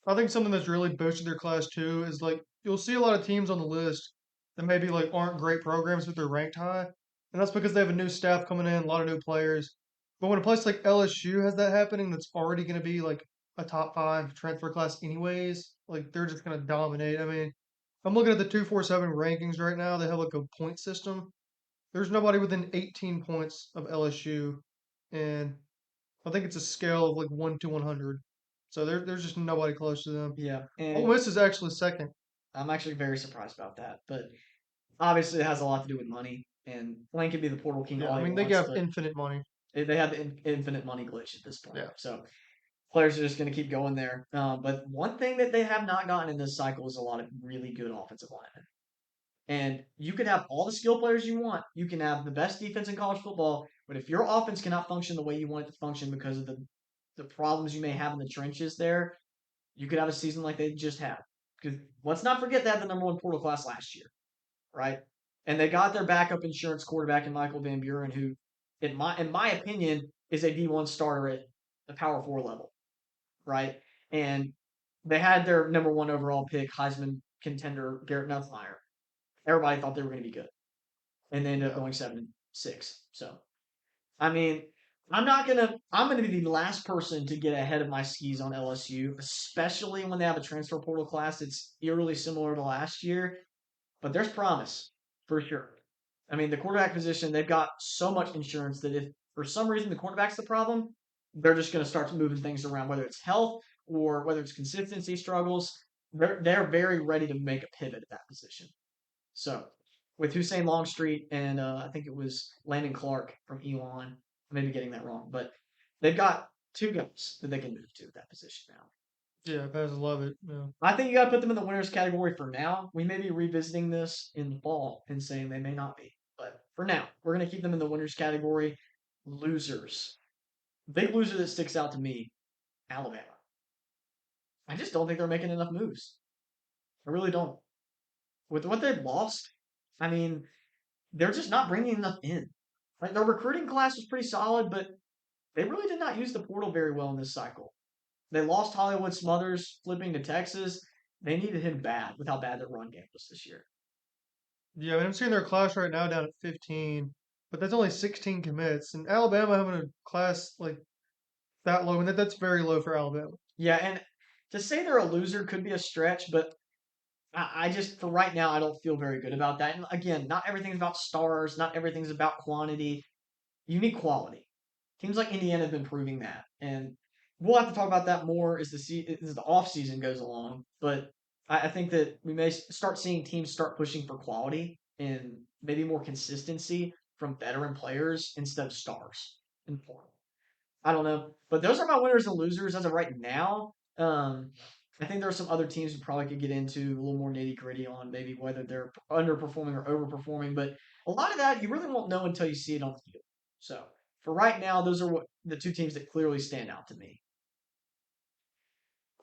I think something that's really boosted their class too is like you'll see a lot of teams on the list that maybe like aren't great programs, but they're ranked high, and that's because they have a new staff coming in, a lot of new players. But when a place like LSU has that happening, that's already going to be like a top five transfer class anyways. Like they're just going to dominate. I mean, I'm looking at the 247 rankings right now. They have like a point system. There's nobody within 18 points of LSU, and I think it's a scale of like 1 to 100. So there's just nobody close to them. Yeah, Ole and Miss is actually second. I'm actually very surprised about that. But obviously, it has a lot to do with money. And Lane can be the portal king Yeah, all I he mean they wants, have but infinite money. they have the infinite money glitch at this point. Yeah, So players are just going to keep going there. But one thing that they have not gotten in this cycle is a lot of really good offensive linemen. And you can have all the skill players you want. You can have the best defense in college football, but if your offense cannot function the way you want it to function because of the problems you may have in the trenches there, you could have a season like they just had. Because let's not forget they had the number 1 portal class last year, right? And they got their backup insurance quarterback in Michael Van Buren, who, in my opinion, is a D1 starter at the Power 4 level, right? And they had their number 1 overall pick, Heisman contender Garrett Nuthmeier. Everybody thought they were going to be good, and they ended up yeah. going 7-6. So, I mean, I'm gonna be the last person to get ahead of my skis on LSU, especially when they have a transfer portal class that's eerily similar to last year. But there's promise for sure. I mean, the quarterback position, they've got so much insurance that if for some reason the quarterback's the problem, they're just going to start moving things around, whether it's health or whether it's consistency struggles. They're very ready to make a pivot at that position. So with Hussein Longstreet and I think it was Landon Clark from Elon, I may be getting that wrong, but they've got 2 guys that they can move to at that position now. Yeah, guys love it. Yeah. I think you got to put them in the winners category for now. We may be revisiting this in the fall and saying they may not be. But for now, we're going to keep them in the winners category. Losers. Big loser that sticks out to me, Alabama. I just don't think they're making enough moves. I really don't. With what they've lost, I mean, they're just not bringing enough in. Like their recruiting class was pretty solid, but they really did not use the portal very well in this cycle. They lost Hollywood Smothers flipping to Texas. They needed him bad with how bad their run game was this year. Yeah, I mean, I'm seeing their class right now down at 15, but that's only 16 commits. And Alabama having a class like that low, I mean, that's very low for Alabama. Yeah, and to say they're a loser could be a stretch, but I just, for right now, I don't feel very good about that. And again, not everything's about stars, not everything's about quantity. You need quality. Teams like Indiana have been proving that, and we'll have to talk about that more as the off season goes along. But I think that we may start seeing teams start pushing for quality and maybe more consistency from veteran players instead of stars in the portal. I don't know, but those are my winners and losers as of right now. I think there are some other teams we probably could get into a little more nitty gritty on maybe whether they're underperforming or overperforming, but a lot of that you really won't know until you see it on the field. So for right now, those are the two teams that clearly stand out to me.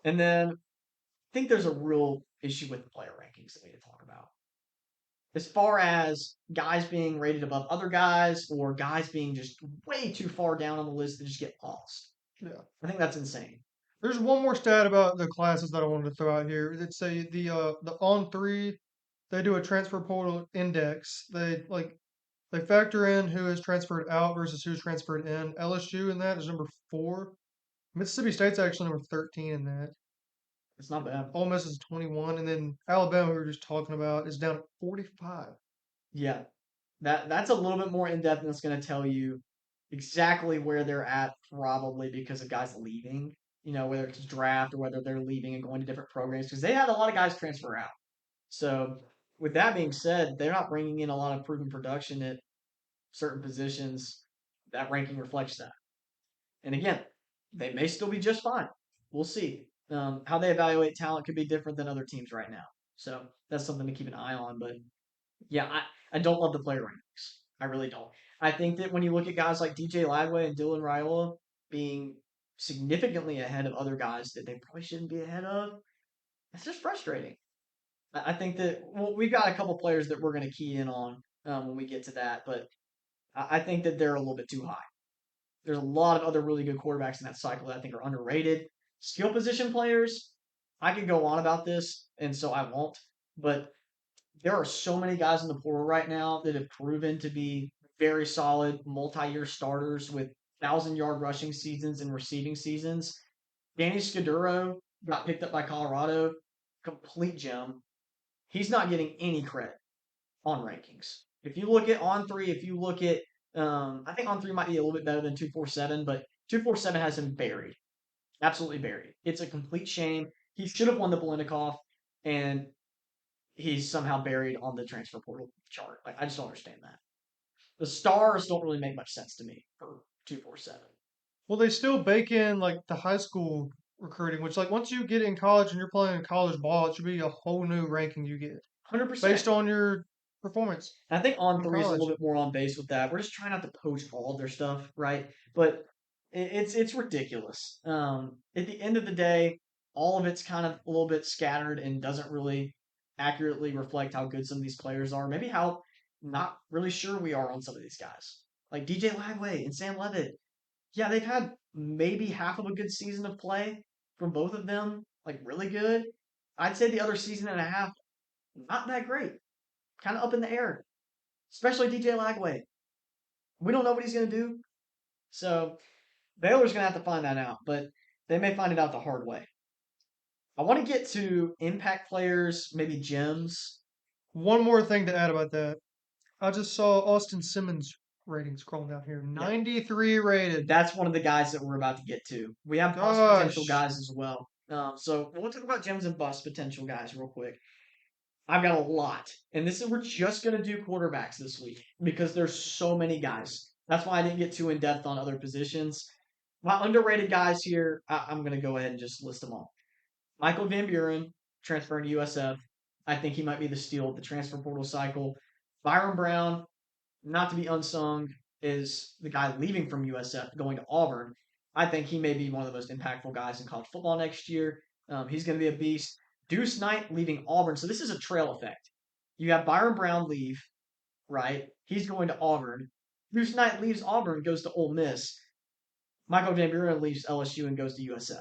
And then I think there's a real issue with the player rankings that we need to talk about. As far as guys being rated above other guys or guys being just way too far down on the list to just get lost. Yeah. I think that's insane. There's one more stat about the classes that I wanted to throw out here. It's the on three, they do a transfer portal index. They factor in who is transferred out versus who's transferred in. LSU in that is number 4. Mississippi State's actually number 13 in that. It's not bad. Ole Miss is 21, and then Alabama, we were just talking about, is down at 45. Yeah. That's a little bit more in depth and it's going to tell you exactly where they're at probably because of guys leaving, whether it's draft or whether they're leaving and going to different programs because they had a lot of guys transfer out. So with that being said, they're not bringing in a lot of proven production at certain positions. That ranking reflects that. And again, they may still be just fine. We'll see. How they evaluate talent could be different than other teams right now. So that's something to keep an eye on. But yeah, I don't love the player rankings. I really don't. I think that when you look at guys like DJ Lagway and Dylan Raiola being significantly ahead of other guys that they probably shouldn't be ahead of, that's just frustrating. I think that we've got a couple players that we're going to key in on when we get to that, but I think that they're a little bit too high. There's a lot of other really good quarterbacks in that cycle that I think are underrated. Skill position players, I could go on about this, and so I won't. But there are so many guys in the portal right now that have proven to be very solid multi-year starters with 1,000-yard rushing seasons and receiving seasons. Danny Scudero got picked up by Colorado, complete gem. He's not getting any credit on rankings. If you look at on three, if you look at, I think on three might be a little bit better than 247, but 247 has him buried, absolutely buried. It's a complete shame. He should have won the Belenikoff, and he's somehow buried on the transfer portal chart. Like I just don't understand that. The stars don't really make much sense to me for 247. Well, they still bake in like the high school recruiting, which like once you get in college and you're playing college ball, it should be a whole new ranking you get 100%. based on your performance I think on in three is a little college. bit more on base with that. We're just trying not to poach all of their stuff, right? But it's ridiculous. At the end of the day, all of it's kind of a little bit scattered and doesn't really accurately reflect how good some of these players are. Maybe how not really sure we are on some of these guys, like DJ Lagway and Sam Levitt. Yeah, they've had maybe half of a good season of play from both of them, like really good. I'd say the other season and a half, not that great, kind of up in the air, especially DJ Lagway. We don't know what he's going to do. So Baylor's going to have to find that out, but they may find it out the hard way. I want to get to impact players, maybe gems. One more thing to add about that. I just saw Austin Simmons rating scrolling down here. Yeah, 93 rated. that's one of the guys that we're about to get to. We have bust potential Gosh. guys as well. So we'll talk about gems and bust potential guys real quick. I've got a lot, and this is we're just gonna do quarterbacks this week because there's so many guys. That's why I didn't get too in depth on other positions. My underrated guys here, I'm gonna go ahead and just list them all. Michael Van Buren transferring to USF. I think he might be the steal of the transfer portal cycle. Byron Brown, not to be unsung, is the guy leaving from USF going to Auburn. I think he may be one of the most impactful guys in college football next year. He's going to be a beast. Deuce Knight leaving Auburn. So this is a trail effect. You have Byron Brown leave, right? He's going to Auburn. Deuce Knight leaves Auburn, goes to Ole Miss. Michael Van Buren leaves LSU and goes to USF.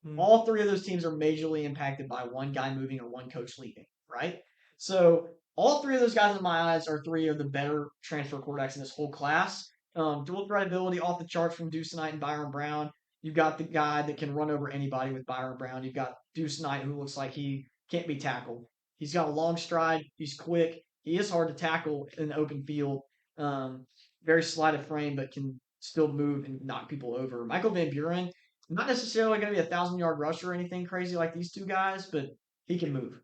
Hmm. All three of those teams are majorly impacted by one guy moving or one coach leaving, right? So all three of those guys in my eyes are three of the better transfer quarterbacks in this whole class. Dual threat ability off the charts from Deuce Knight and Byron Brown. You've got the guy that can run over anybody with Byron Brown. You've got Deuce Knight, who looks like he can't be tackled. He's got a long stride. He's quick. He is hard to tackle in the open field. Very slight of frame, but can still move and knock people over. Michael Van Buren, not necessarily going to be 1,000-yard rusher or anything crazy like these two guys, but he can move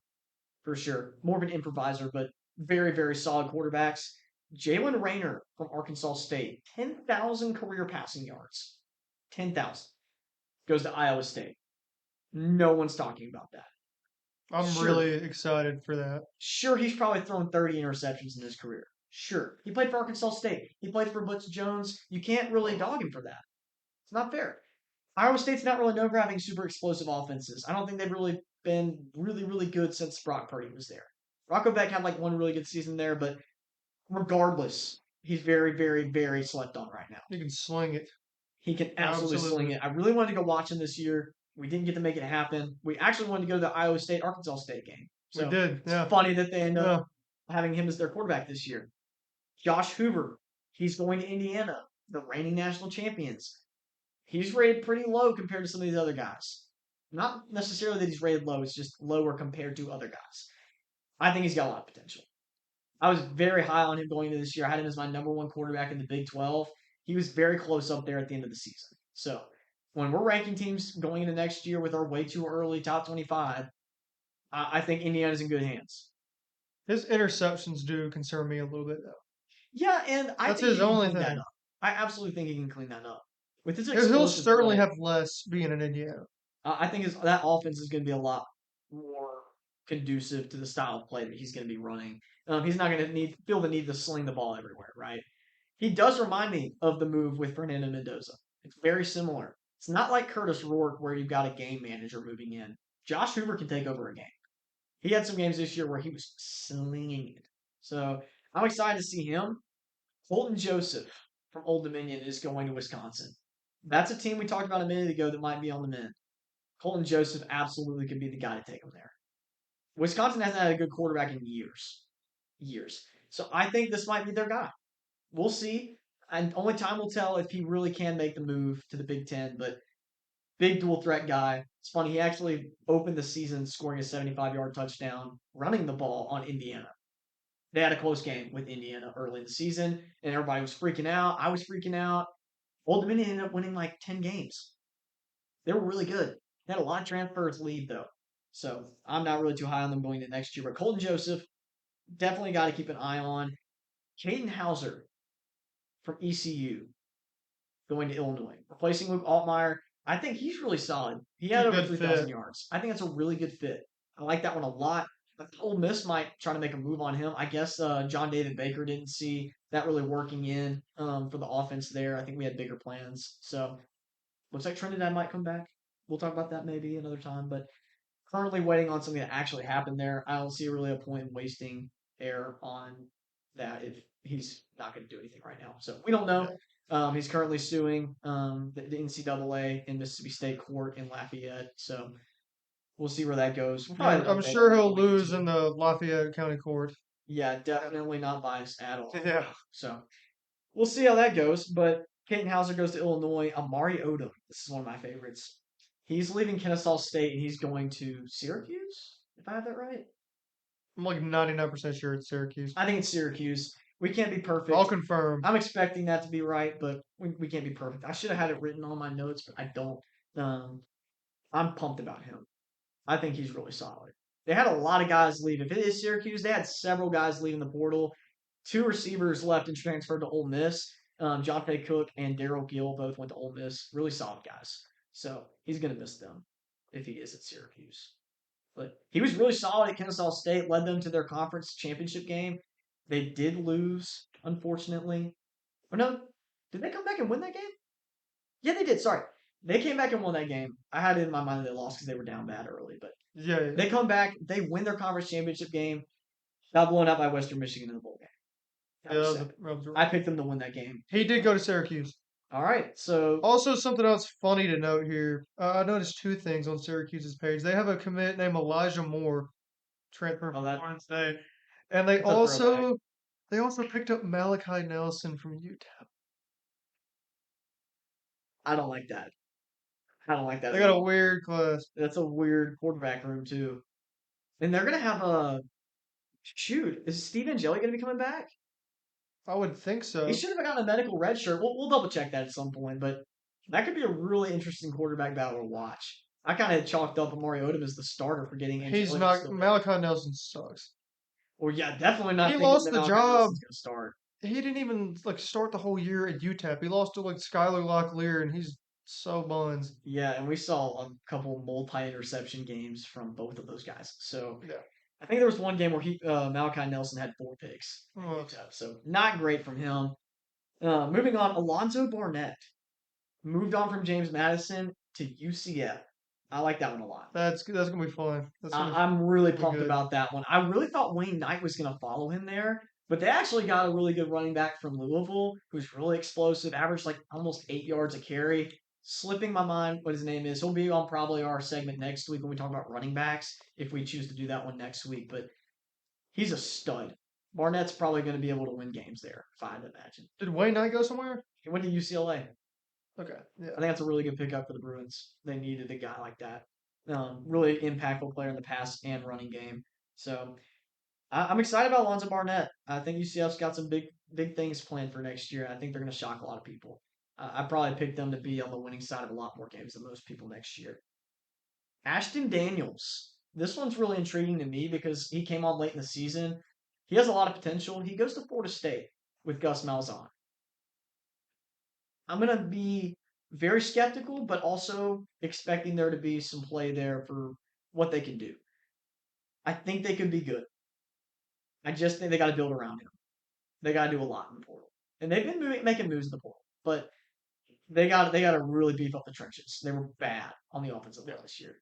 for sure. More of an improviser, but very, very solid quarterbacks. Jalen Rayner from Arkansas State, 10,000 career passing yards. 10,000. Goes to Iowa State. No one's talking about that. I'm Sure, really excited for that. sure, he's probably thrown 30 interceptions in his career. Sure. He played for Arkansas State. He played for Butch Jones. You can't really dog him for that. It's not fair. Iowa State's not really known for having super explosive offenses. I don't think they've really been really, really good since Brock Purdy was there. Rocco Beck had like one really good season there, but regardless, he's very, very, very slept on right now. You can sling it. He can absolutely sling Absolutely. it. I really wanted to go watch him this year. We didn't get to make it happen. We actually wanted to go to the Iowa State Arkansas State game. We So did. it's Yeah. funny that they end up Yeah. having him as their quarterback this year. Josh Hoover, he's going to Indiana, the reigning national champions. He's rated pretty low compared to some of these other guys. Not necessarily that he's rated low, it's just lower compared to other guys. I think he's got a lot of potential. I was very high on him going into this year. I had him as my number one quarterback in the Big 12. He was very close up there at the end of the season. So when we're ranking teams going into next year with our way too early top 25, I think Indiana's in good hands. His interceptions do concern me a little bit, though. Yeah, and I That's think his he can only clean that thing. up. I absolutely think he can clean that up. With his He'll explosive certainly play, have less being in Indiana. I think that offense is going to be a lot more conducive to the style of play that he's going to be running. He's not going to feel the need to sling the ball everywhere, right? He does remind me of the move with Fernando Mendoza. It's very similar. It's not like Curtis Rourke where you've got a game manager moving in. Josh Hoover can take over a game. He had some games this year where he was slinging it. So I'm excited to see him. Colton Joseph from Old Dominion is going to Wisconsin. That's a team we talked about a minute ago that might be on the mend. Colton Joseph absolutely could be the guy to take them there. Wisconsin hasn't had a good quarterback in years. Years. So I think this might be their guy. We'll see. And only time will tell if he really can make the move to the Big Ten. But big dual threat guy. It's funny. He actually opened the season scoring a 75-yard touchdown, running the ball on Indiana. They had a close game with Indiana early in the season, and everybody was freaking out. I was freaking out. Old Dominion ended up winning like 10 games. They were really good. They had a lot of transfers leave, though. So I'm not really too high on them going to next year. But Colton Joseph, definitely got to keep an eye on. Caden Hauser from ECU going to Illinois, replacing Luke Altmaier. I think he's really solid. He It's had a over good 3,000 fit. yards. I think that's a really good fit. I like that one a lot. Ole Miss might try to make a move on him. I guess John David Baker didn't see that really working in for the offense there. I think we had bigger plans. So looks like Trinidad might come back. We'll talk about that maybe another time. But currently waiting on something to actually happen there. I don't see really a point in wasting air on that if he's not going to do anything right now. So we don't know. Yeah. He's currently suing the NCAA in Mississippi State Court in Lafayette. So we'll see where that goes. We'll Yeah, probably have I'm an update on sure that he'll going lose into. in the Lafayette County Court. Yeah, definitely not biased at all. Yeah. So we'll see how that goes. But Caden Hauser goes to Illinois. Amari Odom. This is one of my favorites. He's leaving Kennesaw State and he's going to Syracuse, if I have that right. I'm like 99% sure it's Syracuse. I think it's Syracuse. We can't be I'll perfect. confirm. I'm expecting that to be right, but we can't be perfect. I should have had it written on my notes, but I don't. Um, I'm pumped about him. I think he's really solid. They had a lot of guys leave. If it is Syracuse, they had several guys leaving the portal. Two receivers left and transferred to Ole Miss. Jonte Cook and Daryl Gill both went to Ole Miss. Really solid guys. So he's going to miss them if he is at Syracuse. But he was really solid at Kennesaw State, led them to their conference championship game. They did lose, unfortunately. Or no, did they come back and win that game? Yeah, they did. Sorry. They came back and won that game. I had it in my mind that they lost because they were down bad early, but Yeah, yeah. they come back, they win their conference championship game, got blown out by Western Michigan in the bowl game. Yeah, That was sick. I picked them to win that game. He did go to Syracuse. All right, so Also, something else funny to note here. I noticed two things on Syracuse's page. They have a commit named Elijah Moore, transfer oh, from that, Florida State, and they that's a throwback. also picked up Malachi Nelson from Utah. I don't like that. I don't like that They at got a all. weird class. That's a weird quarterback room too. And they're gonna have a shoot. Is Steve Angeli gonna be coming back? I would think He so. should have gotten a medical red shirt. We'll double check that at some point, but that could be a really interesting quarterback battle to watch. I kind of chalked up Amari Odom as the starter for getting He's Angelica not. still there. Malachi Nelson sucks. Well, yeah, definitely not He thinking lost that the Malachi job. Nelson's going to start. He didn't even like start the whole year at UTEP. He lost to like Skylar Locklear, and he's so buns. Yeah, and we saw a couple multi-interception games from both of those guys. So Yeah. I think there was one game where Malachi Nelson had 4 picks at Ugh. UTEP. So not great from him. Moving on, Alonzo Barnett moved on from James Madison to UCF. I like that one a lot. That's gonna be fun. I'm really Gonna be pumped good. about that one. I really thought Wayne Knight was going to follow him there, but they actually got a really good running back from Louisville who's really explosive, averaged like almost 8 yards a carry. Slipping my mind what his name is. He'll be on probably our segment next week when we talk about running backs if we choose to do that one next week. But he's a stud. Barnett's probably going to be able to win games there, if I had to imagine. Did Wayne Knight go somewhere? He went to UCLA. Okay. I Yeah. think that's a really good pickup for the Bruins. They needed a guy like that. Really impactful player in the pass and running game. So I'm excited about Alonzo Barnett. I think UCF's got some big things planned for next year. I think they're going to shock a lot of people. I probably picked them to be on the winning side of a lot more games than most people next year. Ashton Daniels. This one's really intriguing to me because he came on late in the season. He has a lot of potential. He goes to Florida State with Gus Malzahn. I'm gonna be very skeptical, but also expecting there to be some play there for what they can do. I think they could be good. I just think they got to build around him. They got to do a lot in the portal, and they've been making moves in the portal, but they got to really beef up the trenches. They were bad on the offensive line this year.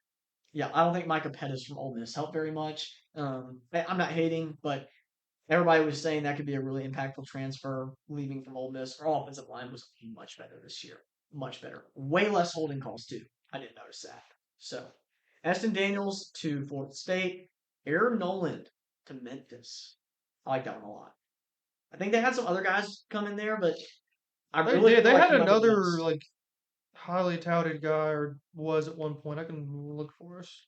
Yeah, I don't think Micah Pettis from Ole Miss helped very much. I'm not hating, but everybody was saying that could be a really impactful transfer leaving from Ole Miss. Our offensive line was much better this year. Much better. Way less holding calls, too. I didn't notice that. So, Aston Daniels to Florida State. Aaron Noland to Memphis. I like that one a lot. I think they had some other guys come in there, but I They really did. feel They like had he might be the another best. like highly touted guy, or was at one point. I can look for us.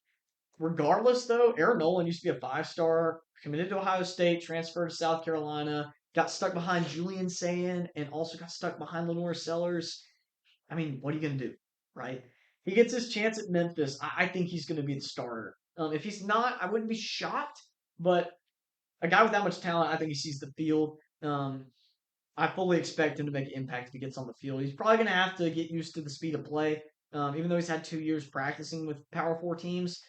Regardless, though, Aaron Noland used to be a 5 star, committed to Ohio State, transferred to South Carolina, got stuck behind Julian Sayin, and also got stuck behind Lenore Sellers. I mean, what are you going to do, right? He gets his chance at Memphis. I think he's going to be the starter. If he's not, I wouldn't be shocked, but a guy with that much talent, I think he sees the field. I fully expect him to make an impact if he gets on the field. He's probably going to have to get used to the speed of play, even though he's had 2 years practicing with Power 4 teams.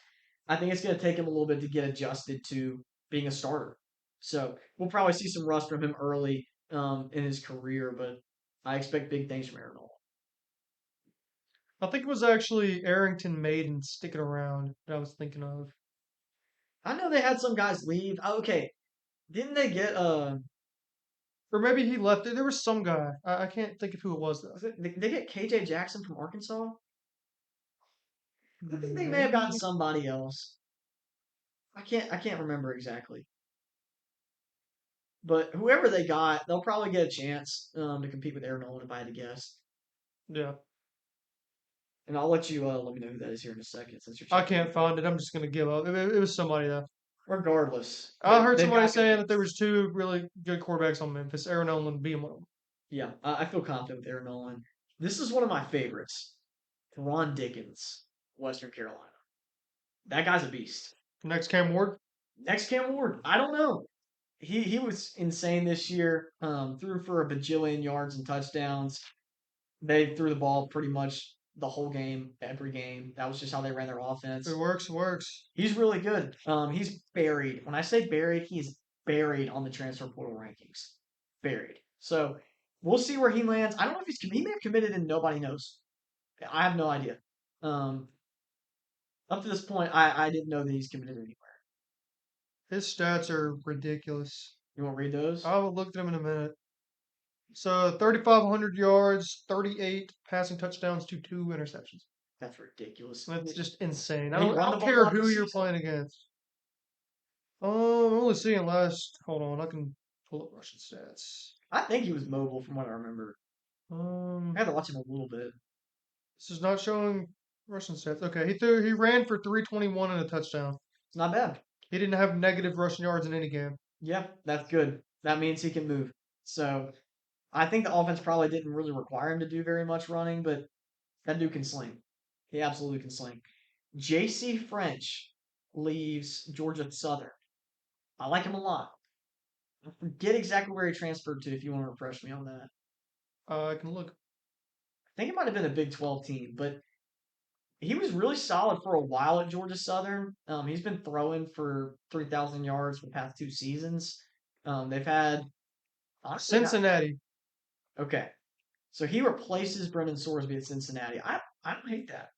I think it's going to take him a little bit to get adjusted to being a starter. So we'll probably see some rust from him early in his career, but I expect big things from Aaron Noland. I think it was actually Arrington Maiden sticking around that I was thinking of. I know they had some guys leave. Oh, okay, didn't they get Or maybe he left. There was some guy. I can't think of who it was though. they get KJ Jackson from Arkansas? I think they may have gotten Maybe. somebody else. I can't remember exactly. But whoever they got, they'll probably get a chance to compete with Aaron Nolan if I had to guess. Yeah. And I'll let you let me know who that is here in a second since you're I checking. can't find it. I'm just gonna give up. It was somebody though. Regardless, I heard they've somebody got good saying that there picks. was two really good quarterbacks on Memphis. Aaron Nolan being one of them. Yeah, I feel confident with Aaron Nolan. This is one of my favorites. Ron Dickens, Western Carolina. That guy's a beast. Next, Cam Ward. Next Cam Ward, I don't know. He was insane this year. Threw for a bajillion yards and touchdowns. They threw the ball pretty much the whole game, every game. That was just how they ran their It offense. works. It works. He's really good. He's buried. When I say buried, he's buried on the transfer portal rankings. Buried. So we'll see where he lands. I don't know if he may have committed and nobody knows. I have no idea. Um, up to this point, I didn't know that he's committed anywhere. His stats are ridiculous. You want to read those? I will look at them in a minute. So 3,500 yards, 38 passing touchdowns to 2 interceptions. That's ridiculous. That's just insane. And he I run the don't ball a care lot who this you're season. playing against. I'm only seeing last. Hold on, I can pull up Russian stats. I think he was mobile from what I remember. I Um, had to watch him a little bit. this is not showing Russian stats. Okay, he ran for 321 and a touchdown. It's not bad. He didn't have negative rushing yards in any game. Yeah, that's good. That means he can move. So I think the offense probably didn't really require him to do very much running, but that dude can sling. He absolutely can sling. J.C. French leaves Georgia Southern. I like him a lot. I forget exactly where he transferred to if you want to refresh me on that. I can look. I think it might have been a Big 12 team, but he was really solid for a while at Georgia Southern. He's been throwing for 3,000 yards for the past 2 seasons. They've had, honestly, not Cincinnati. okay. So he replaces Brendan Sorsby at Cincinnati. I don't hate that.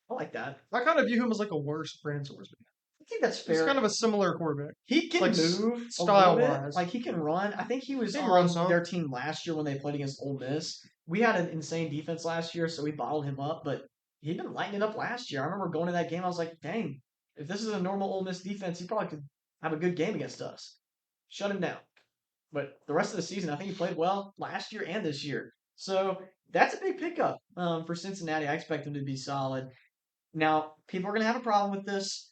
I like that. I kind of view him as like a worse Brandon Sorsby. I think that's He's fair. kind of a similar quarterback, He can like move a little style bit. wise. Like he can run. I think he was He can run on some. their team last year when they played against Ole Miss. We had an insane defense last year, so we bottled him up. But he'd been lighting it up last year. I remember going to that game. I was like, dang, if this is a normal Ole Miss defense, he probably could have a good game against us. Shut him down. But the rest of the season, I think he played well last year and this year. So that's a big pickup for Cincinnati. I expect him to be solid. Now, people are going to have a problem with this.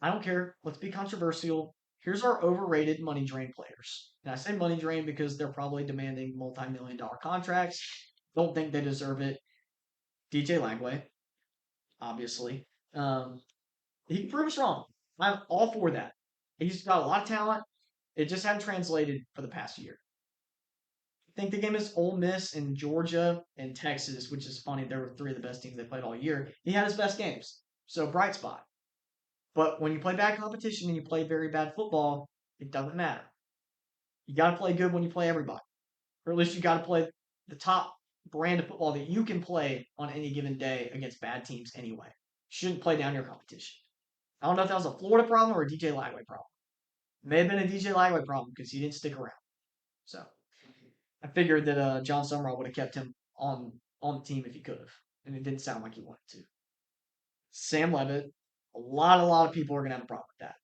I don't care. Let's be controversial. Here's our overrated money drain players. And I say money drain because they're probably demanding multi-million dollar contracts. Don't think they deserve it. DJ Lagway, obviously. Um, he can prove us wrong. I'm all for that. He's got a lot of talent. It just hadn't translated for the past year. I think the game is Ole Miss and Georgia and Texas, which is funny. There were three of the best teams they played all year. He had his best games. So bright spot. But when you play bad competition and you play very bad football, it doesn't matter. You got to play good when you play everybody, or at least you got to play the top brand of football that you can play on any given day against bad teams anyway. Shouldn't play down your competition. I don't know if that was a Florida problem or a DJ Lagway problem. May have been a DJ Lagway problem because he didn't stick around. So I figured that John Summerall would have kept him on the team if he could have, and it didn't sound like he wanted to. Sam Levitt, a lot of people are gonna have a problem with that.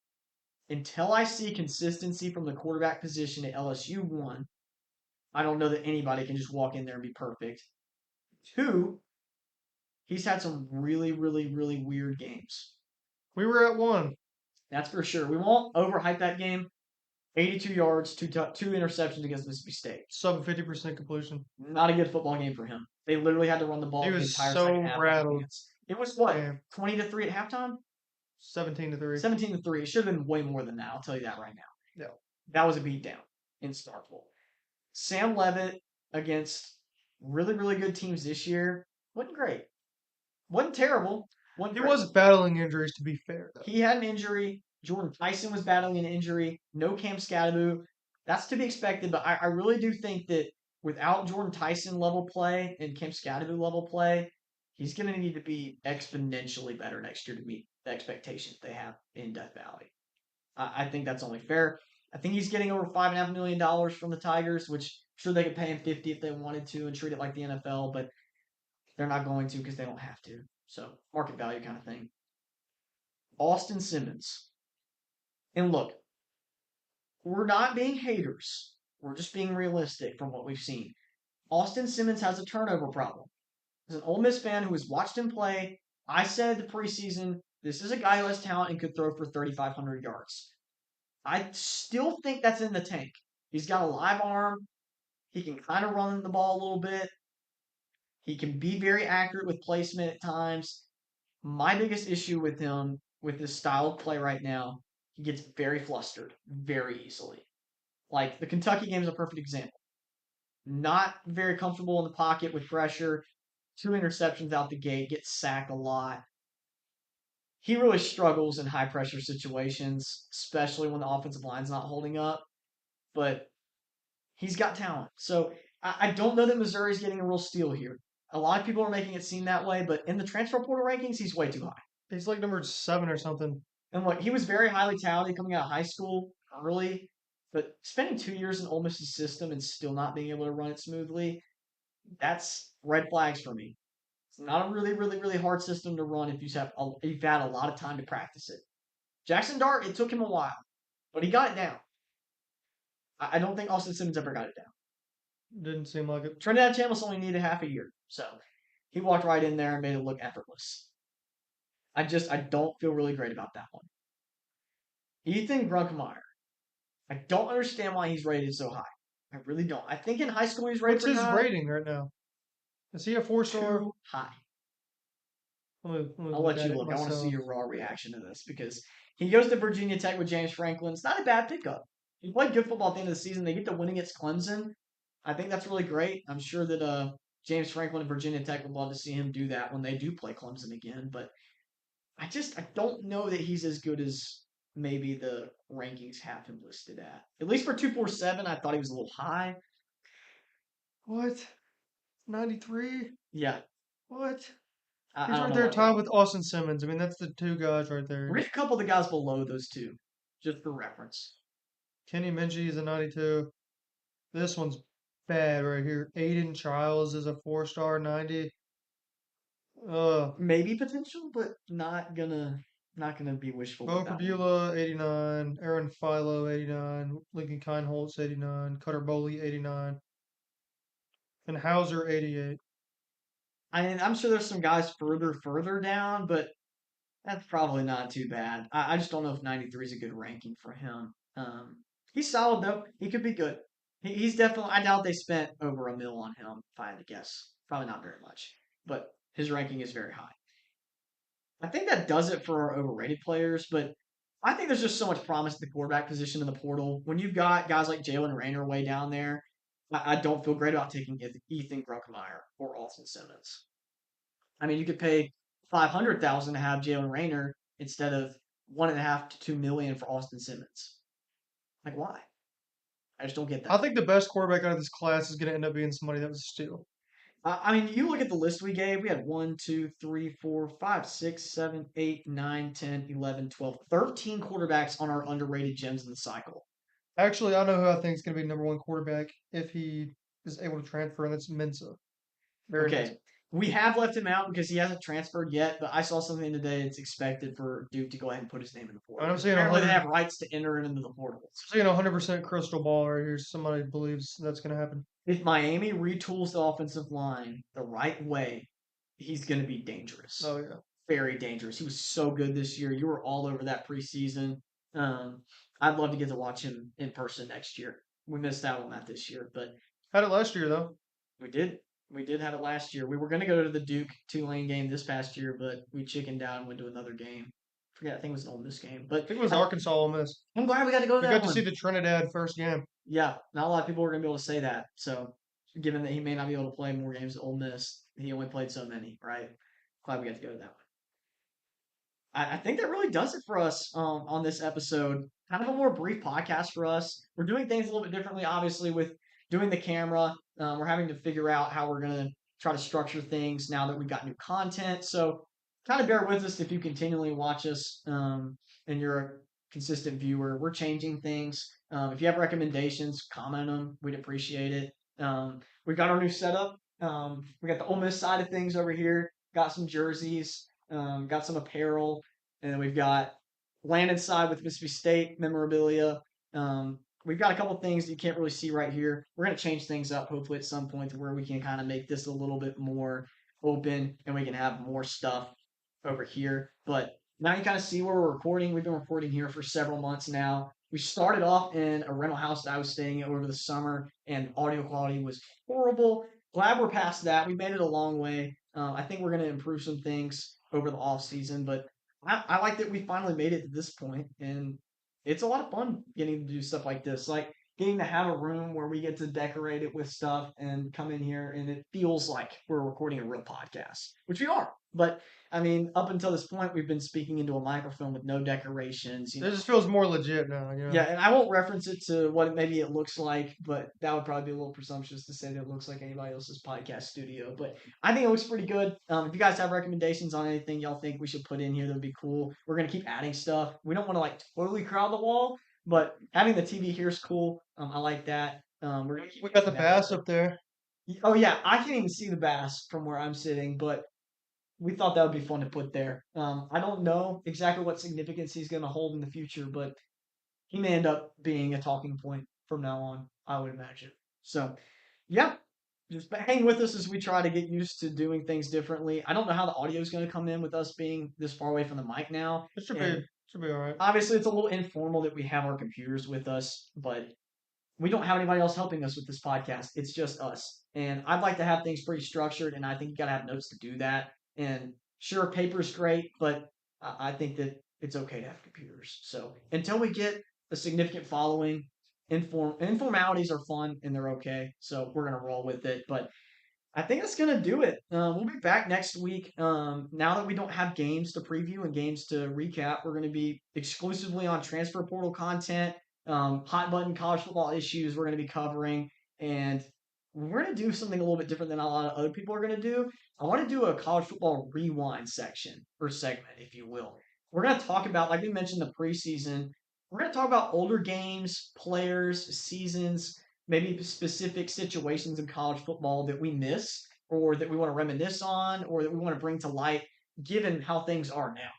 Until I see consistency from the quarterback position at LSU, one, I don't know that anybody can just walk in there and be perfect. Two, he's had some really, really, really weird games. We were at one. That's for sure. We won't overhype that game. 82 yards, two interceptions against Mississippi State. Sub 50% completion. Not a good football game for him. They literally had to run the He ball the was entire so second half. rattled. It was what, Damn. 20-3 at halftime? 17-3. 17-3. It should have been way more than that. I'll tell you that right now. Yeah. That was a beatdown in Starkville. Sam Levitt against really, really good teams this year wasn't great. Wasn't terrible. He was battling injuries, to be fair, though. He had an injury. Jordan Tyson was battling an injury. No Cam Scadaboo. That's to be expected, but I really do think that without Jordan Tyson level play and Cam Scadaboo level play, he's going to need to be exponentially better next year to meet the expectations they have in Death Valley. I think that's only fair. I think he's getting over $5.5 million from the Tigers, which I'm sure they could pay him 50 if they wanted to and treat it like the NFL, but they're not going to because they don't have to. So market value kind of thing. Austin Simmons. And look, we're not being haters. We're just being realistic from what we've seen. Austin Simmons has a turnover problem. As an Ole Miss fan who has watched him play, I said the preseason, this is a guy who has talent and could throw for 3,500 yards. I still think that's in the tank. He's got a live arm. He can kind of run the ball a little bit. He can be very accurate with placement at times. My biggest issue with him, with his style of play right now, he gets very flustered very easily. Like the Kentucky game is a perfect example. Not very comfortable in the pocket with pressure. 2 interceptions out the gate, gets sacked a lot. He really struggles in high pressure situations, especially when the offensive line's not holding up. But he's got talent. So I don't know that Missouri's getting a real steal here. A lot of people are making it seem that way, but in the transfer portal rankings, he's way too high. He's like number 7 or something. And look, he was very highly touted coming out of high school early, but spending 2 years in Ole Miss's system and still not being able to run it smoothly, that's red flags for me. It's not a really, really, really hard system to run if you've had a lot of time to practice it. Jackson Dart, it took him a while, but he got it down. I don't think Austin Simmons ever got it down. Didn't seem like it. Trinidad Chambliss only needed half a year, so he walked right in there and made it look effortless. I don't feel really great about that one. Ethan Grunkemeyer. I don't understand why he's rated so high. I really don't. I think in high school he's rated What's his high. rating right now? Is he a 4-star? Too high. Let me I'll let you look. I myself. want to see your raw reaction to this because He goes to Virginia Tech with James Franklin. It's not a bad pickup. He played good football at the end of the season. They get to win against Clemson. I think that's really great. I'm sure that James Franklin and Virginia Tech would love to see him do that when they do play Clemson again. But I don't know that he's as good as maybe the rankings have him listed at. At least for 247, I thought he was a little high. What? 93? Yeah, What? I He's don't right know there what. tied with Austin Simmons. I mean, that's the two guys right there. Read a couple of the guys below those two, just for reference. Kenny Minchie is a 92. This one's bad right here. Aiden Childs is a 4-star 90. Maybe potential, but not gonna be wishful Bo with that one. Kabula, 89. Aaron Philo, 89. Lincoln Kineholtz, 89. Cutter Boley, 89. And Hauser, 88. I'm sure there's some guys further down, but that's probably not too bad. I just don't know if 93 is a good ranking for him. He's solid though. He could be good. He's definitely. I doubt they spent over a mil on him. If I had to guess, probably not very much. But his ranking is very high. I think that does it for our overrated players. But I think there's just so much promise at the quarterback position in the portal. When you've got guys like Jalen Raynor way down there, I don't feel great about taking Ethan Grunkemeyer or Austin Simmons. I mean, you could pay 500,000 to have Jalen Raynor instead of 1.5 to 2 million for Austin Simmons. Like, why? I just don't get I that. think the best quarterback out of this class is going to end up being somebody that was a steal. I mean, you look at the list we gave. We had 1, 2, 3, 4, 5, 6, 7, 8, 9, 10, 11, 12, 13 quarterbacks on our underrated gems in the cycle. Actually, I know who I think is going to be number one quarterback if he is able to transfer, and that's Mensa. Very Mensa. Okay. We have left him out because he hasn't transferred yet, but I saw something today. It's expected for Duke to go ahead and put his name in the portal. I'm seeing Apparently, they 100. have rights to enter him into the portal. Seeing 100% crystal ball right here. Somebody believes that's going to happen. If Miami retools the offensive line the right way, he's going to be dangerous. Oh yeah, Very dangerous. He was so good this year. You were all over that preseason. I'd love to get to watch him in person next year. We missed out on that this year, but had it last year though. we did. We did have it last year. We were going to go to the Duke Tulane game this past year, but we chickened out and went to another game. Forget, I think it was an Ole Miss game, I but think it was Arkansas Ole Miss. I'm glad we got to go to We that got to one. see the Trinidad first game. Yeah, not a lot of people are going to be able to say that. So, given that he may not be able to play more games at Ole Miss, he only played so many, right? Glad we got to go to that one. I think that really does it for us on this episode. Kind of a more brief podcast for us. We're doing things a little bit differently, obviously, with doing the camera. We're having to figure out how we're going to try to structure things now that we've got new content. So, kind of bear with us if you continually watch us and you're a consistent viewer. We're changing things. If you have recommendations, comment them. We'd appreciate it. We got our new setup. We got the Ole Miss side of things over here. Got some jerseys. Got some apparel, and then we've got Landon's side with Mississippi State memorabilia. We've got a couple things that you can't really see right here. We're going to change things up hopefully at some point to where we can kind of make this a little bit more open and we can have more stuff over here. But now you kind of see where we're recording. We've been recording here for several months now. We started off in a rental house that I was staying at over the summer, and audio quality was horrible. Glad we're past that. We made it a long way. I think we're going to improve some things over the off season, but I like that we finally made it to this point, and it's a lot of fun getting to do stuff like this. Like getting to have a room where we get to decorate it with stuff and come in here, and it feels like we're recording a real podcast, which we are. But I mean, up until this point, we've been speaking into a microphone with no decorations. It just feels more legit now. You know? Yeah, and I won't reference it to what maybe it looks like, but that would probably be a little presumptuous to say that it looks like anybody else's podcast studio. But I think it looks pretty good. If you guys have recommendations on anything y'all think we should put in here, that'd be cool. We're gonna keep adding stuff. We don't want to like totally crowd the wall, but having the TV here is cool. I like that. We're gonna keep We got the that bass stuff. up there. Oh yeah, I can't even see the bass from where I'm sitting, but we thought that would be fun to put there. I don't know exactly what significance he's going to hold in the future, but he may end up being a talking point from now on, I would imagine. So, yeah, just hang with us as we try to get used to doing things differently. I don't know how the audio is going to come in with us being this far away from the mic now. It should And be all right. obviously, it's a little informal that we have our computers with us, but we don't have anybody else helping us with this podcast. It's just us. And I'd like to have things pretty structured, and I think you got to have notes to do that. And sure, paper's great, but I think that it's okay to have computers. So until we get a significant following, informalities are fun and they're okay. So we're gonna roll with it. But I think that's gonna do it. We'll be back next week. Now that we don't have games to preview and games to recap, we're gonna be exclusively on transfer portal content, hot button college football issues. We're gonna be covering, and we're gonna do something a little bit different than a lot of other people are gonna do. I want to do a college football rewind section or segment, if you will. We're gonna talk about, like we mentioned, the preseason. We're gonna talk about older games, players, seasons, maybe specific situations in college football that we miss or that we want to reminisce on or that we want to bring to light given how things are now.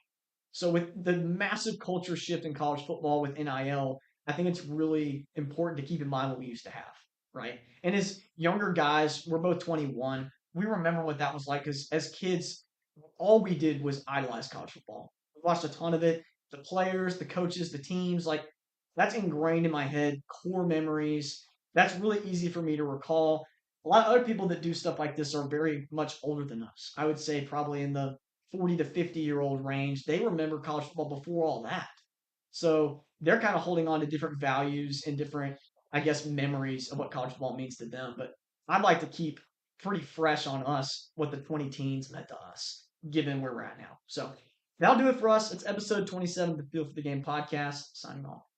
So with the massive culture shift in college football with NIL, I think it's really important to keep in mind what we used to have, right? And as younger guys, we're both 21. We remember what that was like because as kids, all we did was idolize college football. We watched a ton of it. The players, the coaches, the teams, like that's ingrained in my head, core memories. That's really easy for me to recall. A lot of other people that do stuff like this are very much older than us. I would say probably in the 40 to 50-year-old range. They remember college football before all that. So they're kind of holding on to different values and different, I guess, memories of what college football means to them. But I'd like to keep pretty fresh on us what the 20 teens meant to us, given where we're at now. So that'll do it for us. It's episode 27 of the Feel for the Game podcast. Signing off.